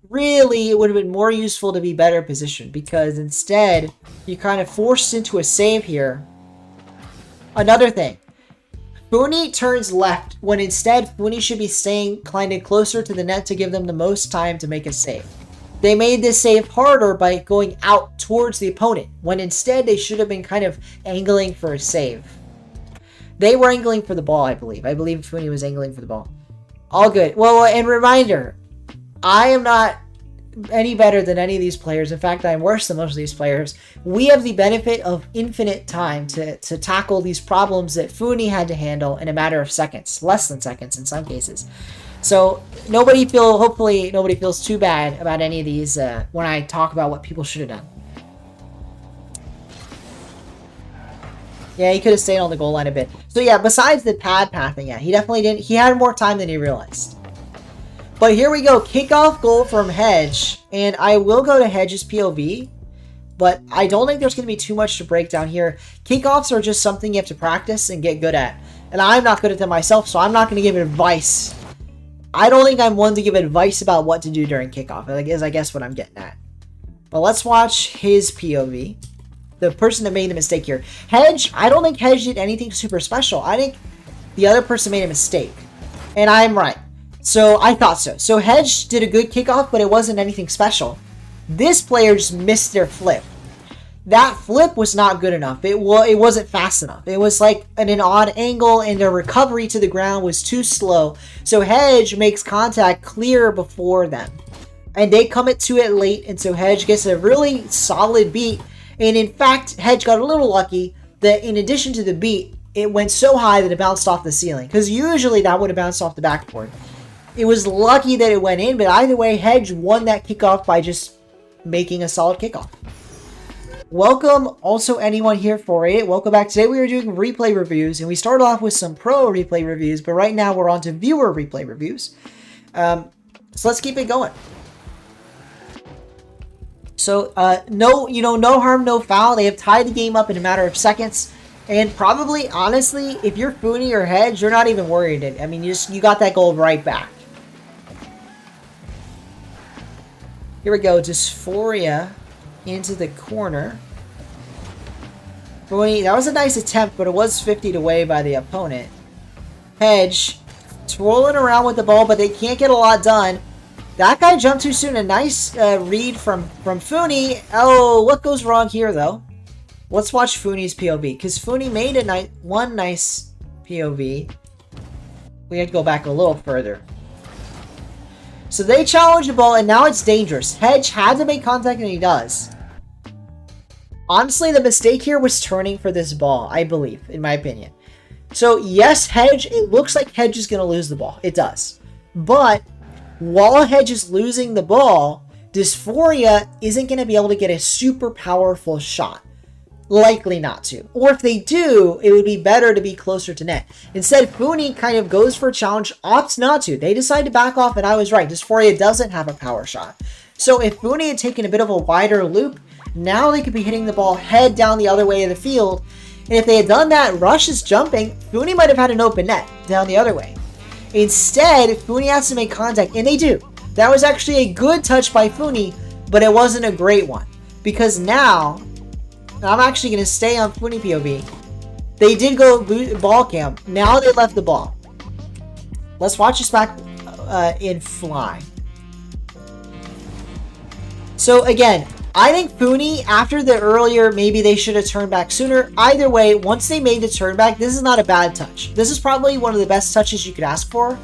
really it would have been more useful to be better positioned. Because instead, you kind of forced into a save here. Another thing. Funi turns left when instead Funi should be staying kind of closer to the net to give them the most time to make a save. They made this save harder by going out towards the opponent, when instead they should have been kind of angling for a save. They were angling for the ball, I believe. I believe Funi was angling for the ball. All good. Well, and reminder, I am not any better than any of these players. In fact, I'm worse than most of these players. We have the benefit of infinite time to tackle these problems that Funi had to handle in a matter of seconds. Less than seconds in some cases. So hopefully nobody feels too bad about any of these when I talk about what people should have done. Yeah, he could have stayed on the goal line a bit. So yeah, besides the pad pathing, yeah, he definitely didn't. He had more time than he realized. But here we go, kickoff goal from Hedge, and I will go to Hedge's POV, but I don't think there's going to be too much to break down here. Kickoffs are just something you have to practice and get good at, and I'm not good at them myself, so I'm not going to give advice. I don't think I'm one to give advice about what to do during kickoff, is I guess what I'm getting at. But let's watch his POV. The person that made the mistake here. Hedge, I don't think Hedge did anything super special. I think the other person made a mistake. And I'm right. So I thought so. So Hedge did a good kickoff, but it wasn't anything special. This player just missed their flip. That flip was not good enough. It wasn't fast enough. It was like at an odd angle, and their recovery to the ground was too slow. So Hedge makes contact clear before them. And they come to it late, and so Hedge gets a really solid beat. And in fact, Hedge got a little lucky that in addition to the beat, it went so high that it bounced off the ceiling. Because usually that would have bounced off the backboard. It was lucky that it went in, but either way, Hedge won that kickoff by just making a solid kickoff. Welcome also anyone here for it. Welcome back. Today we are doing replay reviews, and we started off with some pro replay reviews, but right now we're on to viewer replay reviews. So let's keep it going. So, no harm, no foul. They have tied the game up in a matter of seconds. And probably, honestly, if you're Funi or Hedge, you're not even worried. I mean, you got that goal right back. Here we go. Dysphoria into the corner. Funi, that was a nice attempt, but it was 50'd away by the opponent. Hedge twirling around with the ball, but they can't get a lot done. That guy jumped too soon. A nice read from Funi. Oh, what goes wrong here, though? Let's watch Funi's POV, because Funi made one nice POV. We had to go back a little further. So they challenge the ball, and now it's dangerous. Hedge had to make contact, and he does. Honestly, the mistake here was turning for this ball, I believe, in my opinion. So, yes, Hedge, it looks like Hedge is going to lose the ball. It does. But while Hedge is losing the ball, Dysphoria isn't going to be able to get a super powerful shot. Likely not to. Or if they do, it would be better to be closer to net. Instead, Funi kind of goes for a challenge, opts not to. They decide to back off, and I was right. Dysphoria doesn't have a power shot. So if Funi had taken a bit of a wider loop, now they could be hitting the ball head down the other way of the field. And if they had done that, Rush is jumping, Funi might have had an open net down the other way. Instead, Funi has to make contact, and they do. That was actually a good touch by Funi, but it wasn't a great one. Because now, I'm actually going to stay on Funi POV. They did go ball cam. Now they left the ball. Let's watch this back. in fly. So again, I think Funi, after the earlier, maybe they should have turned back sooner. Either way, once they made the turn back, this is not a bad touch. This is probably one of the best touches you could ask for.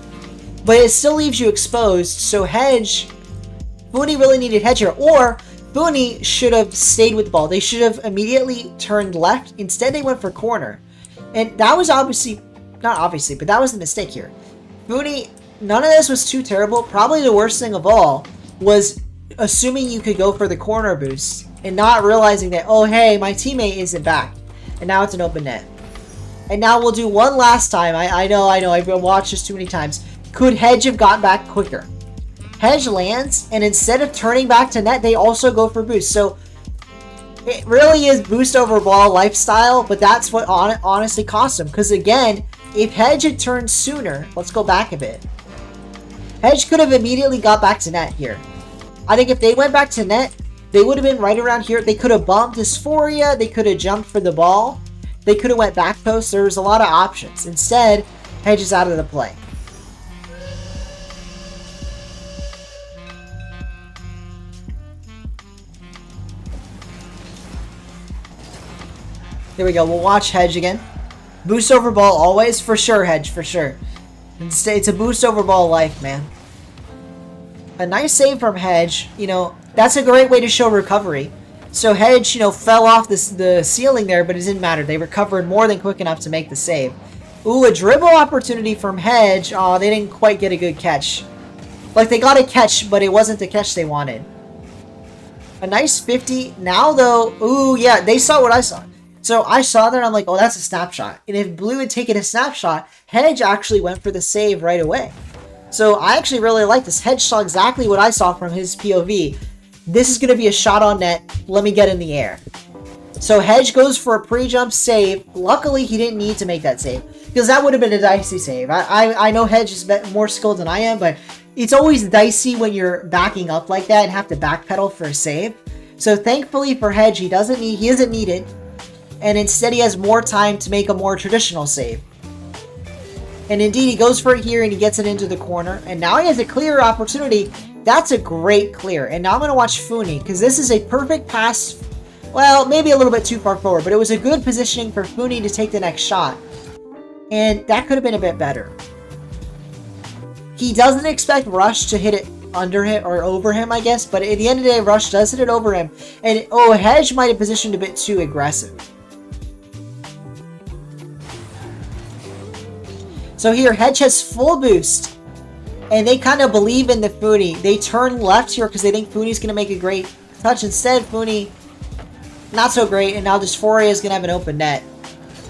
But it still leaves you exposed. So Hedge, Funi really needed Hedge here. Or Funi should have stayed with the ball. They should have immediately turned left. Instead, they went for corner. And that was obviously, not obviously, but that was the mistake here. Funi, none of this was too terrible. Probably the worst thing of all was assuming you could go for the corner boost and not realizing that, oh, hey, my teammate isn't back. And now it's an open net. And now we'll do one last time. I know. I've watched this too many times. Could Hedge have got back quicker? Hedge lands, and instead of turning back to net, they also go for boost. So it really is boost over ball lifestyle, but that's what honestly cost him. Because again, if Hedge had turned sooner, let's go back a bit. Hedge could have immediately got back to net here. I think if they went back to net, they would have been right around here. They could have bumped Dysphoria. They could have jumped for the ball. They could have went back post. There was a lot of options. Instead, Hedge is out of the play. There we go. We'll watch Hedge again. Boost over ball always. For sure, Hedge. For sure. It's a boost over ball life, man. A nice save from Hedge. You know, that's a great way to show recovery. So Hedge, you know, fell off the ceiling there, but it didn't matter. They recovered more than quick enough to make the save. Ooh, a dribble opportunity from Hedge. Oh, they didn't quite get a good catch. Like, they got a catch, but it wasn't the catch they wanted. A nice 50. Now, though, ooh, yeah, they saw what I saw. So I saw that, I'm like, oh, that's a snapshot. And if Blue had taken a snapshot, Hedge actually went for the save right away. So I actually really like this. Hedge saw exactly what I saw from his POV. This is going to be a shot on net. Let me get in the air. So Hedge goes for a pre-jump save. Luckily, he didn't need to make that save, because that would have been a dicey save. I know Hedge is more skilled than I am, but it's always dicey when you're backing up like that and have to backpedal for a save. So thankfully for Hedge, he isn't needed. And instead he has more time to make a more traditional save. And indeed, he goes for it here and he gets it into the corner. And now he has a clear opportunity. That's a great clear. And now I'm going to watch Funi, because this is a perfect pass. Well, maybe a little bit too far forward, but it was a good positioning for Funi to take the next shot. And that could have been a bit better. He doesn't expect Rush to hit it under him or over him, I guess. But at the end of the day, Rush does hit it over him. And, oh, Hedge might have positioned a bit too aggressive. So here, Hedge has full boost, and they kind of believe in the Funi. They turn left here because they think Funi's going to make a great touch. Instead, Funi, not so great, and now Dysphoria is going to have an open net.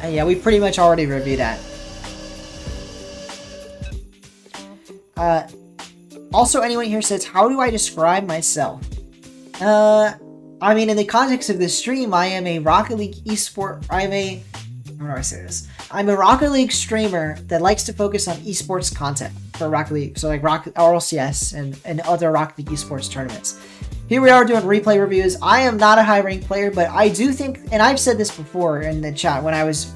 And yeah, we pretty much already reviewed that. Also, anyone here says, how do I describe myself? I mean, in the context of this stream, I am a Rocket League Esports, how do I say this? I'm a Rocket League streamer that likes to focus on esports content for Rocket League. So like RLCS and other Rocket League esports tournaments. Here we are doing replay reviews. I am not a high ranked player, but I do think, and I've said this before in the chat when I was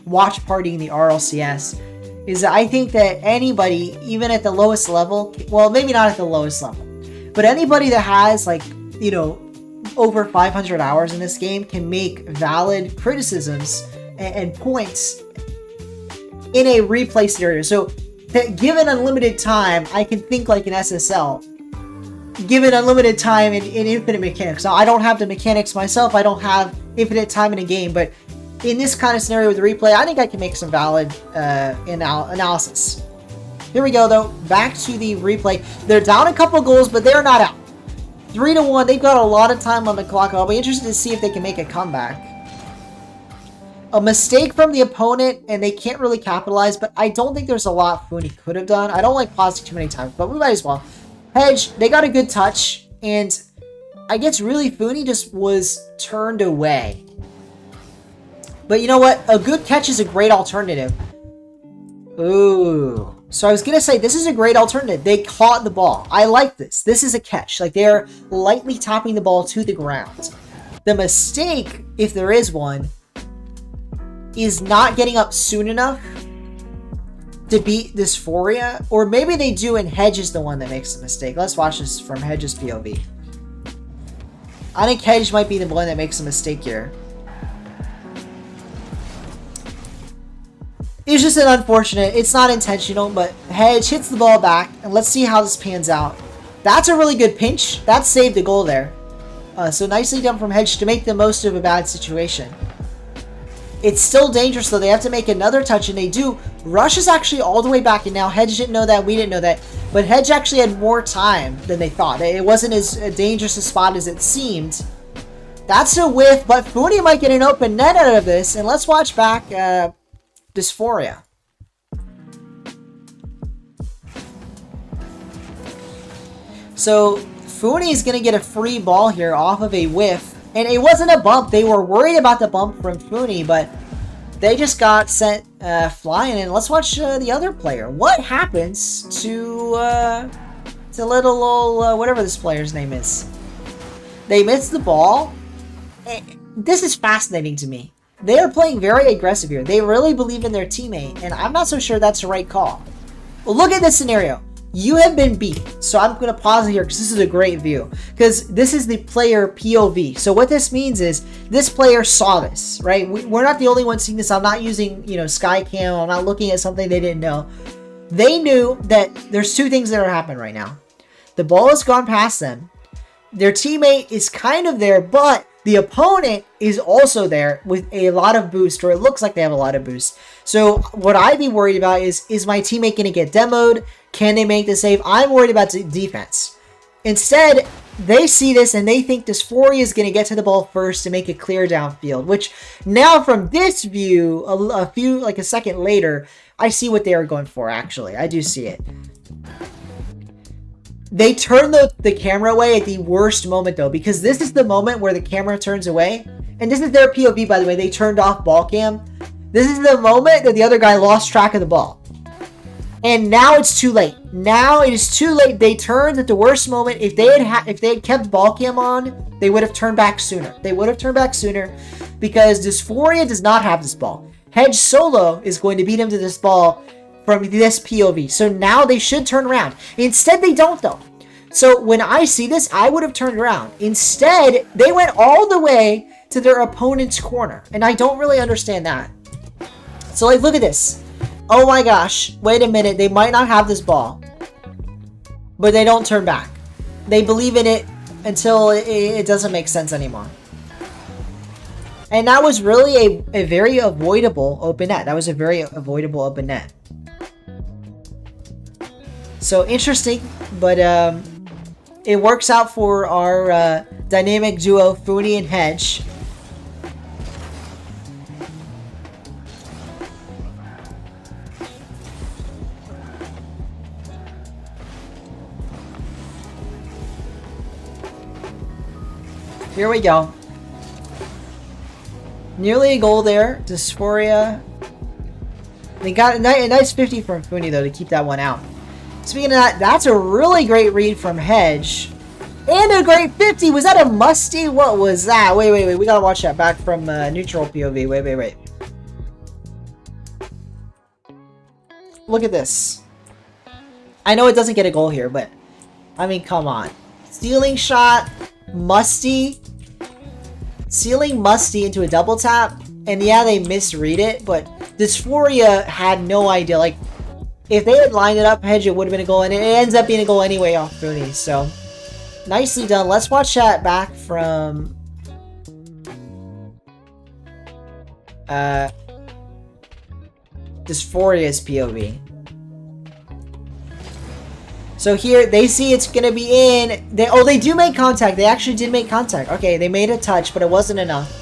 watch partying the RLCS, is that I think that anybody, even at the lowest level, well, maybe not at the lowest level, but anybody that has, like, you know, over 500 hours in this game can make valid criticisms and points in a replay scenario. So that given unlimited time, I can think like an SSL. Given unlimited time in infinite mechanics. Now, I don't have the mechanics myself. I don't have infinite time in a game, but in this kind of scenario with the replay, I think I can make some valid analysis. Here we go, though. Back to the replay. They're down a couple goals, but they're not out. 3-1. They've got a lot of time on the clock. I'll be interested to see if they can make a comeback. A mistake from the opponent, and they can't really capitalize, but I don't think there's a lot Funi could have done. I don't like pausing too many times, but we might as well. Hedge, they got a good touch, and I guess really Funi just was turned away. But you know what? A good catch is a great alternative. Ooh. So I was going to say, this is a great alternative. They caught the ball. I like this. This is a catch. Like, they're lightly tapping the ball to the ground. The mistake, if there is one, is not getting up soon enough to beat Dysphoria, or maybe they do and Hedge is the one that makes the mistake. Let's watch this from Hedge's POV. I think Hedge might be the one that makes a mistake here. It's just an unfortunate, it's not intentional, but Hedge hits the ball back, and let's see how this pans out. That's a really good pinch. That saved the goal there. So nicely done from Hedge to make the most of a bad situation. It's still dangerous though. They have to make another touch, and they do. Rush is actually all the way back, and now Hedge didn't know that. We didn't know that. But Hedge actually had more time than they thought. It wasn't as dangerous a spot as it seemed. That's a whiff, but Funi might get an open net out of this. And let's watch back Dysphoria. So Funi is going to get a free ball here off of a whiff. And it wasn't a bump. They were worried about the bump from Funi, but they just got sent flying. And let's watch the other player. What happens to little old, whatever this player's name is? They missed the ball. This is fascinating to me. They are playing very aggressive here. They really believe in their teammate, and I'm not so sure that's the right call. Well, look at this scenario. You have been beat. So I'm going to pause it here because this is a great view. Because this is the player POV. So what this means is this player saw this, right? We're not the only ones seeing this. I'm not using, Skycam. I'm not looking at something they didn't know. They knew that there's two things that are happening right now. The ball has gone past them. Their teammate is kind of there, but the opponent is also there with a lot of boost, or it looks like they have a lot of boost. So what I'd be worried about is my teammate going to get demoed? Can they make the save? I'm worried about defense. Instead, they see this and they think Dysphoria is going to get to the ball first to make it clear downfield, which now from this view, a second later, I see what they are going for, actually. I do see it. They turn the camera away at the worst moment, though, because this is the moment where the camera turns away. And this is their POV, by the way. They turned off ball cam. This is the moment that the other guy lost track of the ball. And now it's too late. Now it is too late. They turned at the worst moment. If they had kept ball cam on, they would have turned back sooner. They would have turned back sooner because Dysphoria does not have this ball. Hedge solo is going to beat him to this ball from this POV. So now they should turn around. Instead, they don't, though. So when I see this, I would have turned around. Instead, they went all the way to their opponent's corner. And I don't really understand that. So, look at this. Oh my gosh, wait a minute, they might not have this ball. But they don't turn back. They believe in it until it doesn't make sense anymore. And that was really a very avoidable open net. That was a very avoidable open net. So interesting, but it works out for our dynamic duo, Funi and Hedge. Here we go. Nearly a goal there. Dysphoria. They got a nice 50 from Funi, though, to keep that one out. Speaking of that, that's a really great read from Hedge. And a great 50. Was that a musty? What was that? Wait. We gotta watch that back from neutral POV. Wait. Look at this. I know it doesn't get a goal here, but I mean, come on. Stealing shot. Musty. Sealing Musty into a double tap. And yeah, they misread it, but Dysphoria had no idea. Like, if they had lined it up, Hedge, it would have been a goal, and it ends up being a goal anyway off Funi. So, nicely done. Let's watch that back from Dysphoria's POV. So here, they see it's going to be in. They do make contact. They actually did make contact. Okay, they made a touch, but it wasn't enough.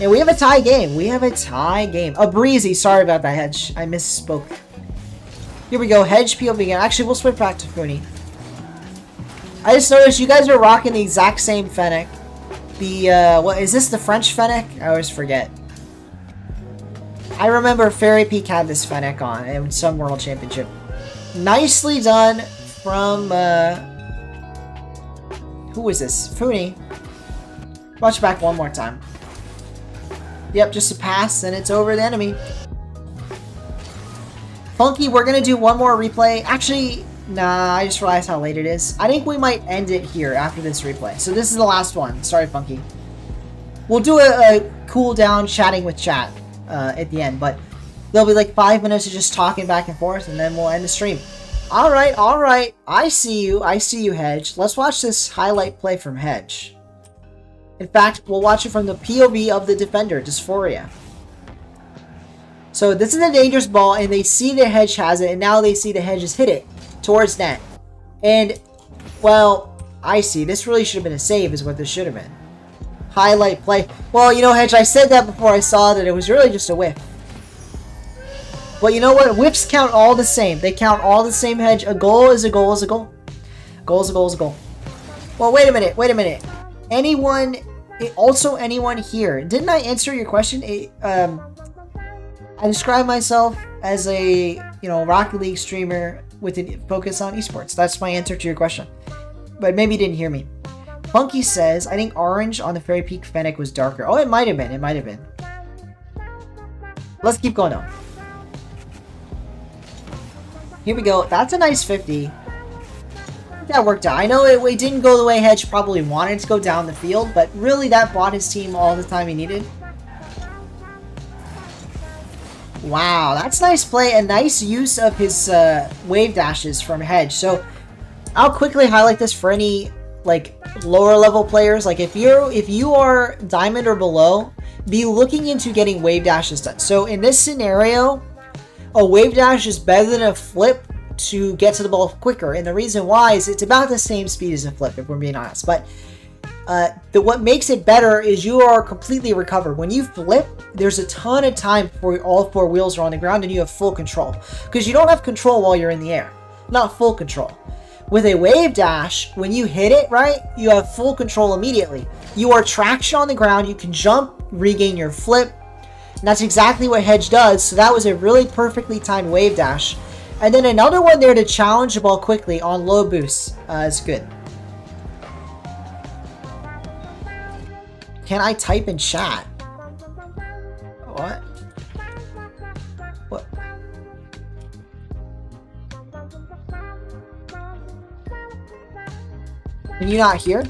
And we have a tie game. A breezy. Sorry about that, Hedge. I misspoke. Here we go. Hedge POV again. Actually, we'll switch back to Funi. I just noticed you guys are rocking the exact same Fennec. What is this? The French Fennec? I always forget. I remember Fairy Peak had this Fennec on in some World Championship. Nicely done from, who is this? Funi. Watch back one more time. Yep, just a pass, and it's over the enemy. Funky, we're going to do one more replay. Actually, nah, I just realized how late it is. I think we might end it here after this replay. So this is the last one. Sorry, Funky. We'll do a cool down chatting with chat at the end, but there'll be like 5 minutes of just talking back and forth, and then we'll end the stream. All right. I see you, Hedge. Let's watch this highlight play from Hedge. In fact, we'll watch it from the POV of the defender, Dysphoria. So this is a dangerous ball, and they see the Hedge has it, and now they see the Hedge has hit it towards net. And, well, I see. This really should have been a save is what this should have been. Highlight play. Well, you know, Hedge, I said that before I saw that it was really just a whiff. But you know what? Whiffs count all the same. They count all the same, Hedge. A goal is a goal is a goal. Goal is a goal is a goal. Well, wait a minute. Anyone here. Didn't I answer your question? I describe myself as a, Rocket League streamer with a focus on esports. That's my answer to your question. But maybe you didn't hear me. Funky says, I think orange on the Fairy Peak Fennec was darker. Oh, it might have been. Let's keep going on. Here we go. That's a nice 50. That worked out. I know it didn't go the way Hedge probably wanted to go down the field, but really that bought his team all the time he needed. Wow, that's nice play and nice use of his wave dashes from Hedge. So I'll quickly highlight this for any lower level players. Like if you are diamond or below, be looking into getting wave dashes done. So in this scenario, a wave dash is better than a flip to get to the ball quicker. And the reason why is it's about the same speed as a flip, if we're being honest. But what makes it better is you are completely recovered. When you flip, there's a ton of time before all 4 wheels are on the ground and you have full control. Because you don't have control while you're in the air. Not full control. With a wave dash, when you hit it, right, you have full control immediately. You are traction on the ground, you can jump, regain your flip. And that's exactly what Hedge does. So that was a really perfectly timed wave dash. And then another one there to challenge the ball quickly on low boost is good. Can I type in chat? What? What? Can you not hear?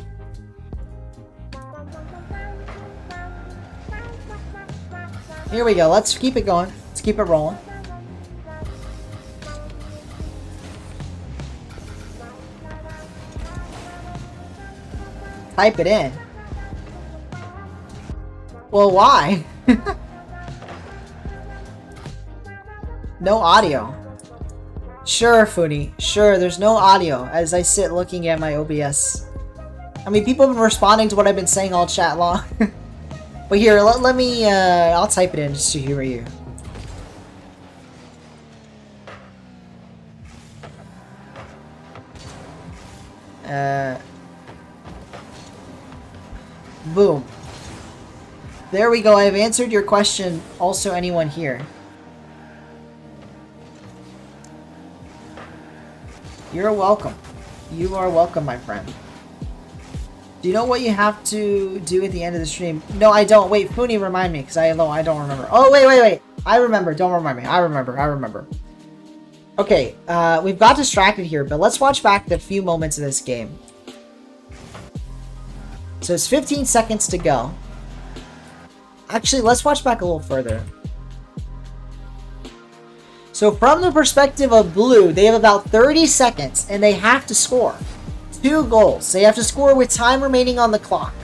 Here we go. Let's keep it going. Let's keep it rolling. Type it in. Well, why? No audio. Sure, Funi. Sure, there's no audio as I sit looking at my OBS. I mean, people have been responding to what I've been saying all chat long. But here, let me, I'll type it in just to hear you. Boom. There we go. I've answered your question. Also, anyone here? You're welcome. You are welcome, my friend. Do you know what you have to do at the end of the stream? No, I don't. Wait, Funi, remind me, because I don't remember. Oh, wait. I remember. Don't remind me. I remember. Okay, we've got distracted here, but let's watch back the few moments of this game. So it's 15 seconds to go. Actually, let's watch back a little further. So from the perspective of blue, they have about 30 seconds, and they have to score 2 goals. They have to score with time remaining on the clock.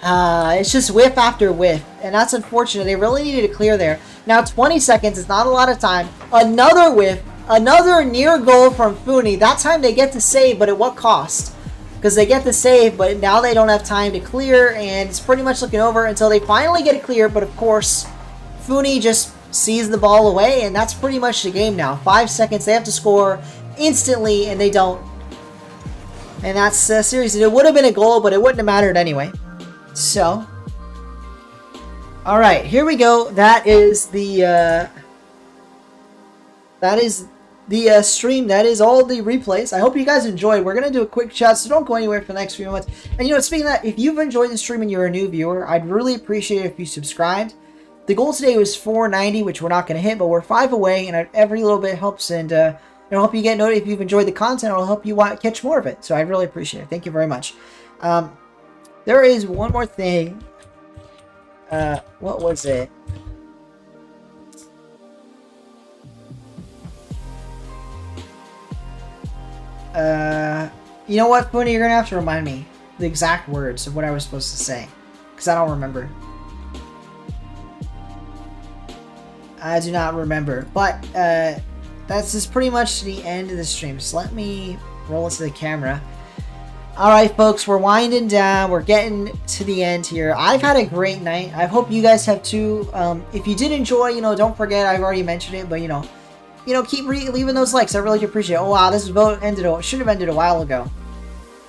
It's just whiff after whiff, and that's unfortunate. They really needed to clear there. Now 20 seconds is not a lot of time. Another whiff, another near goal from Funi. That time they get to save, but at what cost? Because they get the save, but now they don't have time to clear, and it's pretty much looking over until they finally get it clear. But of course, Funi just sees the ball away, and that's pretty much the game now. 5 seconds, they have to score instantly, and they don't. And that's seriously, it would have been a goal, but it wouldn't have mattered anyway. So, all right, here we go. That is the stream. That is all the replays. I hope you guys enjoyed. We're gonna do a quick chat, so don't go anywhere for the next few months. And speaking of that, if you've enjoyed the stream and you're a new viewer, I'd really appreciate it if you subscribed. The goal today was 490, which we're not going to hit, but we're 5 away, and every little bit helps, and it'll help you get noted. If you've enjoyed the content, it'll help you catch more of it. So I really appreciate it. Thank you very much. There is one more thing. What was it? You know what, Pony? You're going to have to remind me the exact words of what I was supposed to say, because I don't remember. I do not remember, but that's just pretty much the end of the stream. So let me roll it to the camera. Alright folks, we're winding down. We're getting to the end here. I've had a great night. I hope you guys have too. If you did enjoy, you know, don't forget, I've already mentioned it, but you know, keep leaving those likes. I really appreciate it. Oh wow, this vote should have ended a while ago.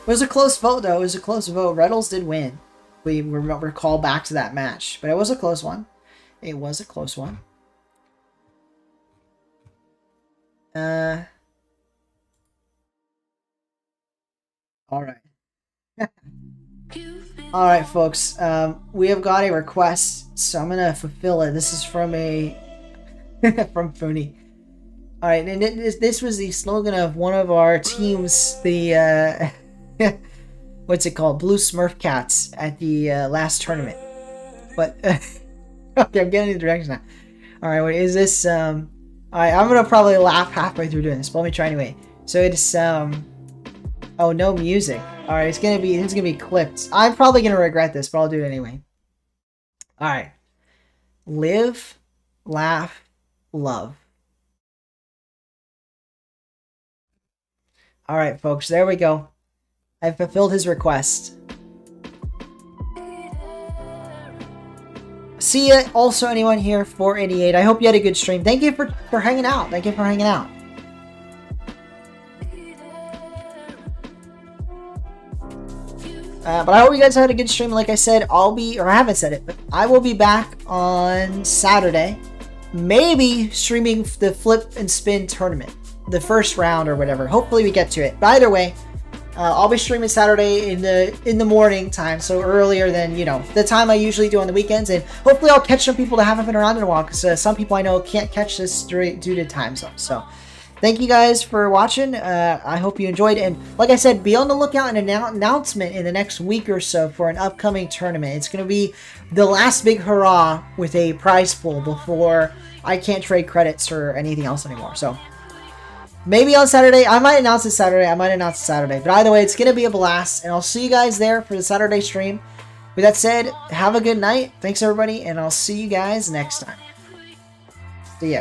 It was a close vote though. It was a close vote. Reynolds did win. We recall back to that match, but it was a close one. It was a close one. Alright. Alright, folks. We have got a request, so I'm gonna fulfill it. This is from from Funi. Alright, and this was the slogan of one of our teams, the what's it called? Blue Smurf Cats at the last tournament. But okay, I'm getting the direction now. Alright, what is this? Alright, I'm gonna probably laugh halfway through doing this, but let me try anyway. So it's oh, no music. Alright, it's gonna be clipped. I'm probably gonna regret this, but I'll do it anyway. Alright. Live, laugh, love. Alright, folks, there we go. I've fulfilled his request. See ya. Also, anyone here, 488. I hope you had a good stream. Thank you for hanging out. Thank you for hanging out. But I hope you guys had a good stream. Like I said, I haven't said it, but I will be back on Saturday. Maybe streaming the flip and spin tournament. The first round or whatever. Hopefully we get to it. But either way, I'll be streaming Saturday in the morning time, so earlier than, you know, the time I usually do on the weekends, and hopefully I'll catch some people that haven't been around in a while, because some people I know can't catch this due to time zone. So thank you guys for watching. I hope you enjoyed, and like I said, be on the lookout and an announcement in the next week or so for an upcoming tournament. It's going to be the last big hurrah with a prize pool before I can't trade credits or anything else anymore. So maybe on Saturday. I might announce it Saturday. But either way, it's going to be a blast. And I'll see you guys there for the Saturday stream. With that said, have a good night. Thanks, everybody. And I'll see you guys next time. See ya.